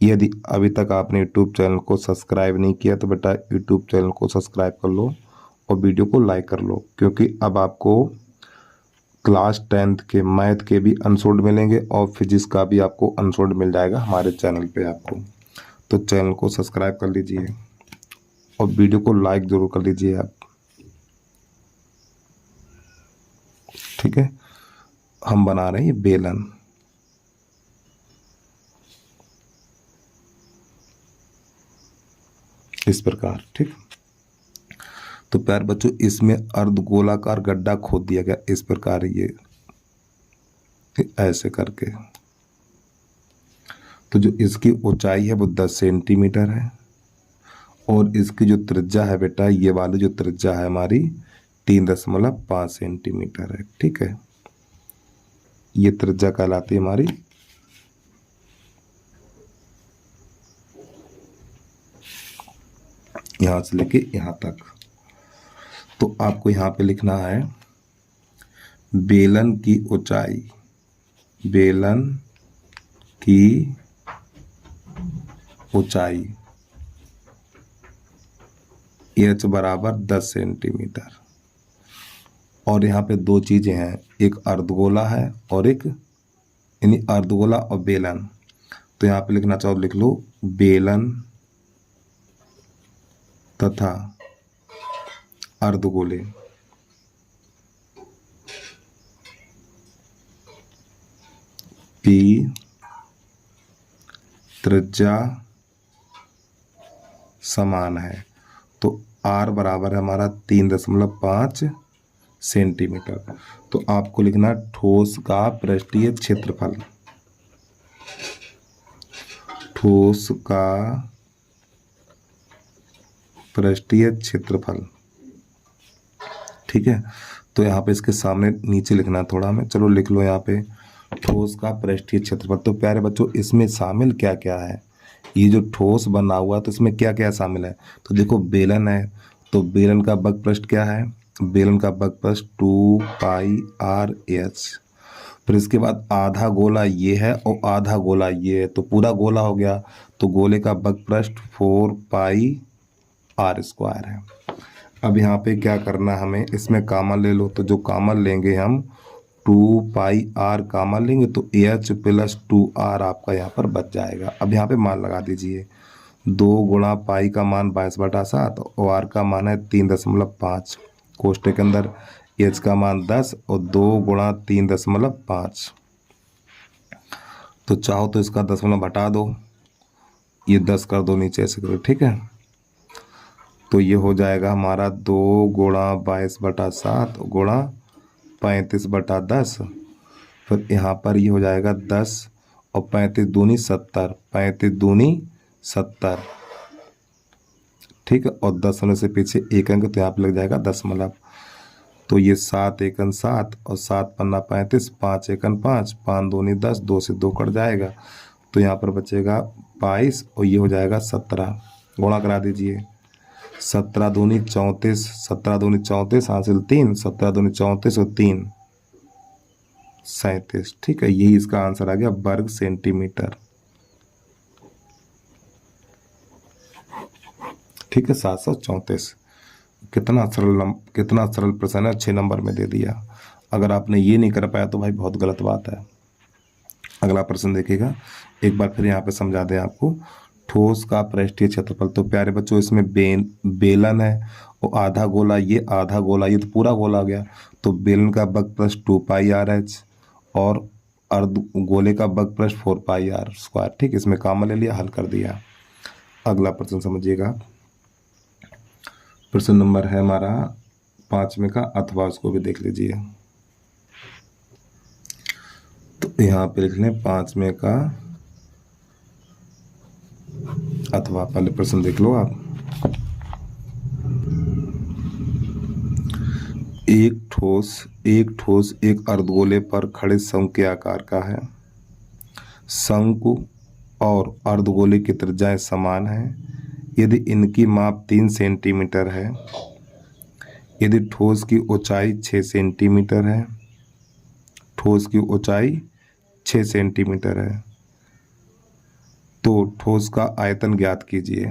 यदि अभी तक आपने यूट्यूब चैनल को सब्सक्राइब नहीं किया तो बेटा यूट्यूब चैनल को सब्सक्राइब कर लो और वीडियो को लाइक कर लो, क्योंकि अब आपको क्लास 10th के मैथ के भी अनसोल्ड मिलेंगे और फिजिक्स का भी आपको अनसोल्ड मिल जाएगा हमारे चैनल पे आपको। तो चैनल को सब्सक्राइब कर लीजिए और वीडियो को लाइक जरूर कर लीजिए आप। ठीक है, हम बना रहे हैं बेलन। इस प्रकार, ठीक। तो प्यार बच्चों इसमें अर्धगोलाकार गड्ढा खोद दिया गया इस प्रकार, ये ऐसे करके। तो जो इसकी ऊंचाई है वो 10 सेंटीमीटर है और इसकी जो त्रिज्या है बेटा, ये वाली जो त्रिज्या है हमारी 3.5 सेंटीमीटर है। ठीक है, ये त्रिज्या कहलाती है हमारी। यहां से लेके यहां तक। तो आपको यहां पे लिखना है बेलन की ऊंचाई, बेलन की ऊंचाई h बराबर 10 सेंटीमीटर। और यहाँ पे दो चीजें हैं, एक अर्धगोला है और एक यानी अर्धगोला और बेलन। तो यहाँ पे लिखना चाहो लिख लो बेलन तथा अर्धगोले की त्रिज्या समान है। तो r बराबर है हमारा 3.5 सेंटीमीटर। तो आपको लिखना ठोस का पृष्ठीय क्षेत्रफल, ठोस का पृष्ठीय क्षेत्रफल। ठीक है, तो यहाँ पे इसके सामने नीचे लिखना थोड़ा में, चलो लिख लो यहाँ पे ठोस का पृष्ठीय क्षेत्रफल। तो प्यारे बच्चों इसमें शामिल क्या क्या है, ये जो ठोस बना हुआ तो इसमें क्या क्या शामिल है। तो देखो बेलन है, तो बेलन का बग पृष्ठ क्या है, बेलन का बगप्रस्थ 2 पाई आर एच। फिर इसके बाद आधा गोला ये है और आधा गोला ये है, तो पूरा गोला हो गया, तो गोले का बगप्रस्थ 4 पाई आर स्क्वायर है। अब यहाँ पे क्या करना है हमें, इसमें कॉमन ले लो, तो जो कॉमन लेंगे हम 2 पाई आर कॉमन लेंगे तो एच प्लस 2 आर आपका यहाँ पर बच जाएगा। अब यहाँ पे मान लगा दीजिए, 2 गुणा पाई का मान 22/7 और आर का मान है 3.5, कोष्टक के अंदर एच का मान 10 और 2 गुणा 3.5, तो चाहो तो इसका दशमलव हटा दो, ये 10 कर दो नीचे ऐसे करो, ठीक है। तो ये हो जाएगा हमारा 2 गुणा 22/7 गुणा 35/10। फिर यहाँ पर ये हो जाएगा 10 और 35 दूनी 70, 35 दूनी 70, ठीक है। और दशमलव से पीछे एक अंक, तो यहाँ पर लग जाएगा दशमलव। तो ये 7 एकन 7 और 7 पन्ना 35, 5 एकन 5, 5 दूनी 10, 2 से 2 कट जाएगा, तो यहाँ पर बचेगा 22 और ये हो जाएगा 17। गुणा करा दीजिए, 17 दूनी 34, 17 दूनी 34 हासिल 3, 17 दूनी 34 और 3 37, ठीक है। यही इसका आंसर आ गया वर्ग सेंटीमीटर, ठीक है। 734। कितना सरल प्रश्न है, 6 नंबर में दे दिया। अगर आपने ये नहीं कर पाया तो भाई बहुत गलत बात है। अगला प्रश्न देखिएगा, एक बार फिर यहाँ पे समझा दें आपको। ठोस का पृष्ठीय क्षेत्रफल, तो प्यारे बच्चों इसमें बेलन है और आधा गोला ये, आधा गोला ये, तो पूरा गोला हो गया, तो बेलन का बगप्रस्थ 2 पाई आर एच और अर्ध गोले का बगप्रस्थ 4 पाई आर स्क्वायर, ठीक। इसमें कॉमन ले लिया, हल कर दिया। अगला प्रश्न समझिएगा, प्रश्न नंबर है हमारा 5वें का, अथवा उसको भी देख लीजिए। तो यहाँ पे लिख लें 5वें का अथवा। पहले प्रश्न देख लो आप। एक ठोस एक अर्धगोले पर खड़े शंकु के आकार का है। शंकु और अर्धगोले की त्रिज्याएं समान हैं यदि इनकी माप 3 सेंटीमीटर है, यदि ठोस की ऊंचाई 6 सेंटीमीटर है, ठोस की ऊंचाई 6 सेंटीमीटर है, तो ठोस का आयतन ज्ञात कीजिए।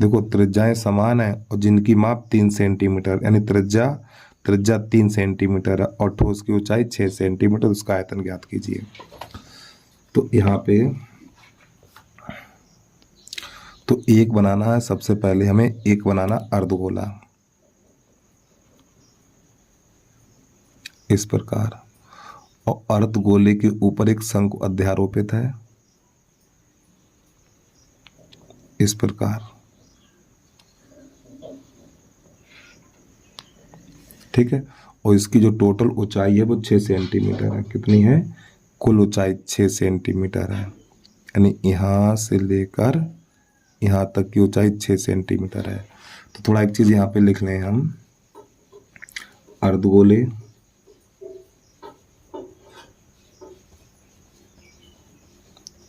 देखो त्रिज्याएं समान है और जिनकी माप 3 सेंटीमीटर, यानी त्रिज्या 3 सेंटीमीटर है और ठोस की ऊंचाई 6 सेंटीमीटर, उसका आयतन ज्ञात कीजिए। तो यहाँ पे तो एक बनाना है, सबसे पहले हमें एक बनाना अर्धगोला इस प्रकार, और अर्धगोले के ऊपर एक शंकु अध्यारोपित है इस प्रकार, ठीक है। और इसकी जो टोटल ऊंचाई है वो 6 सेंटीमीटर है। कितनी है? कुल ऊंचाई 6 सेंटीमीटर है, यानी यहाँ से लेकर यहाँ तक की ऊंचाई 6 सेंटीमीटर है। तो थोड़ा एक चीज़ यहाँ पे लिख लें हम, अर्धगोले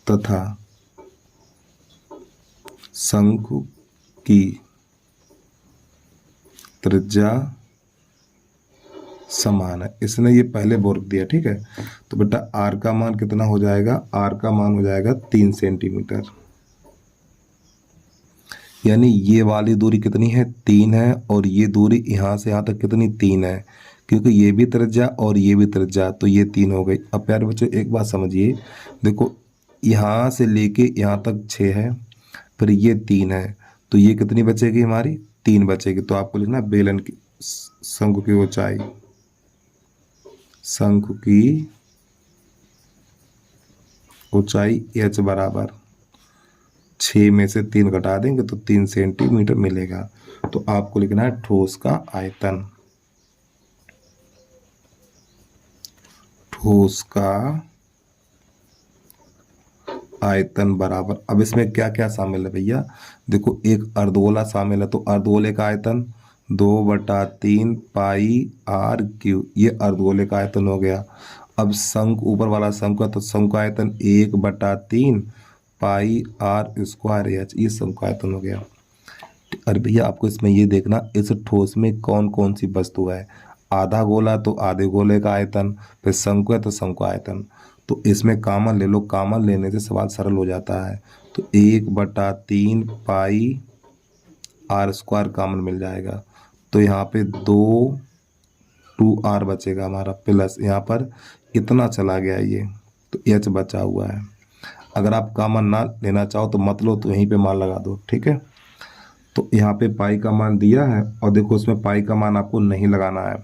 तथा शंकु की त्रिज्या समान है। इसने ये पहले बोल दिया, ठीक है। तो बेटा आर का मान कितना हो जाएगा? आर का मान हो जाएगा 3 सेंटीमीटर, यानी ये वाली दूरी कितनी है? 3 है, और ये दूरी यहाँ से यहाँ तक कितनी? 3 है, क्योंकि ये भी त्रिज्या और ये भी त्रिज्या, तो ये 3 हो गई। अब प्यारे बच्चों एक बात समझिए, देखो यहाँ से लेके यहाँ तक 6 है, फिर ये 3 है, तो ये कितनी बचेगी हमारी? 3 बचेगी। तो आपको लिखना बेलन की शंकु की ऊंचाई, शंकु की ऊंचाई h बराबर 6 में से 3 घटा देंगे तो 3 सेंटीमीटर मिलेगा। तो आपको लिखना है ठोस का आयतन, ठोस का आयतन बराबर। अब इसमें क्या क्या शामिल है भैया? देखो एक अर्धगोला शामिल है, तो अर्धगोले का आयतन 2/3 पाई आर क्यू, ये अर्धगोले का आयतन हो गया। अब शंकु, ऊपर वाला शंकु है, तो शंकु का आयतन 1/3 पाई आर स्क्वायर एच, ये शंकु का आयतन हो गया। अरे भैया आपको इसमें ये देखना इस ठोस में कौन कौन सी वस्तु है। आधा गोला तो आधे गोले का आयतन, फिर शंकु है तो शंकु आयतन। तो इसमें कॉमन ले लो, कॉमन लेने से सवाल सरल हो जाता है। तो 1/3 पाई आर स्क्वायर कॉमन मिल जाएगा। तो यहाँ पे 2r बचेगा हमारा, प्लस यहाँ पर इतना चला गया ये, तो h बचा हुआ है। अगर आप कॉमन ना लेना चाहो तो मत लो, तो यहीं पे मान लगा दो, ठीक है। तो यहाँ पे पाई का मान दिया है और देखो इसमें पाई का मान आपको नहीं लगाना है।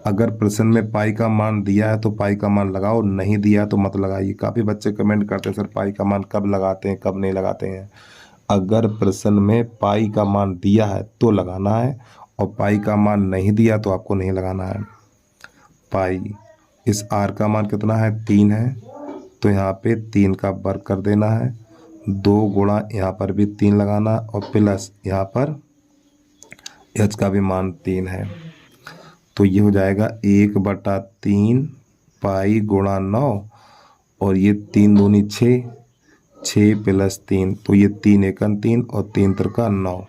अगर प्रश्न में पाई का मान दिया है तो पाई का मान लगाओ, नहीं दिया है तो मत लगाइए। काफ़ी बच्चे कमेंट करते हैं सर पाई का मान कब लगाते हैं कब नहीं लगाते हैं। अगर प्रश्न में पाई का मान दिया है तो लगाना है, और पाई का मान नहीं दिया तो आपको नहीं लगाना है। पाई, इस आर का मान कितना है 3 है, तो यहाँ पे 3 का वर्ग कर देना है। 2 गुणा यहाँ पर भी 3 लगाना, और प्लस यहाँ पर h का भी मान 3 है। तो ये हो जाएगा 1/3 पाई गुणा 9, और ये 3 दूनी 6, 6 + 3, तो ये 3 एकन 3 और 3 त्रिका 9,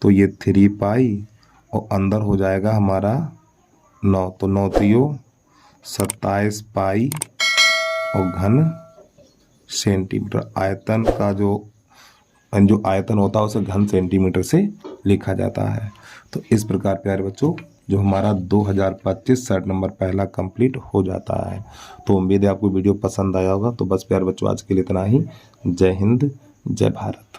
तो ये 3 पाई और अंदर हो जाएगा हमारा 9, तो 9 3 27 पाई और घन सेंटीमीटर। आयतन का जो आयतन होता है उसे घन सेंटीमीटर से लिखा जाता है। तो इस प्रकार प्यारे बच्चों जो हमारा 2025 सेट नंबर पहला कंप्लीट हो जाता है। तो उम्मीद है आपको वीडियो पसंद आया होगा। तो बस प्यारे बच्चों आज के लिए इतना ही। जय हिंद, जय भारत।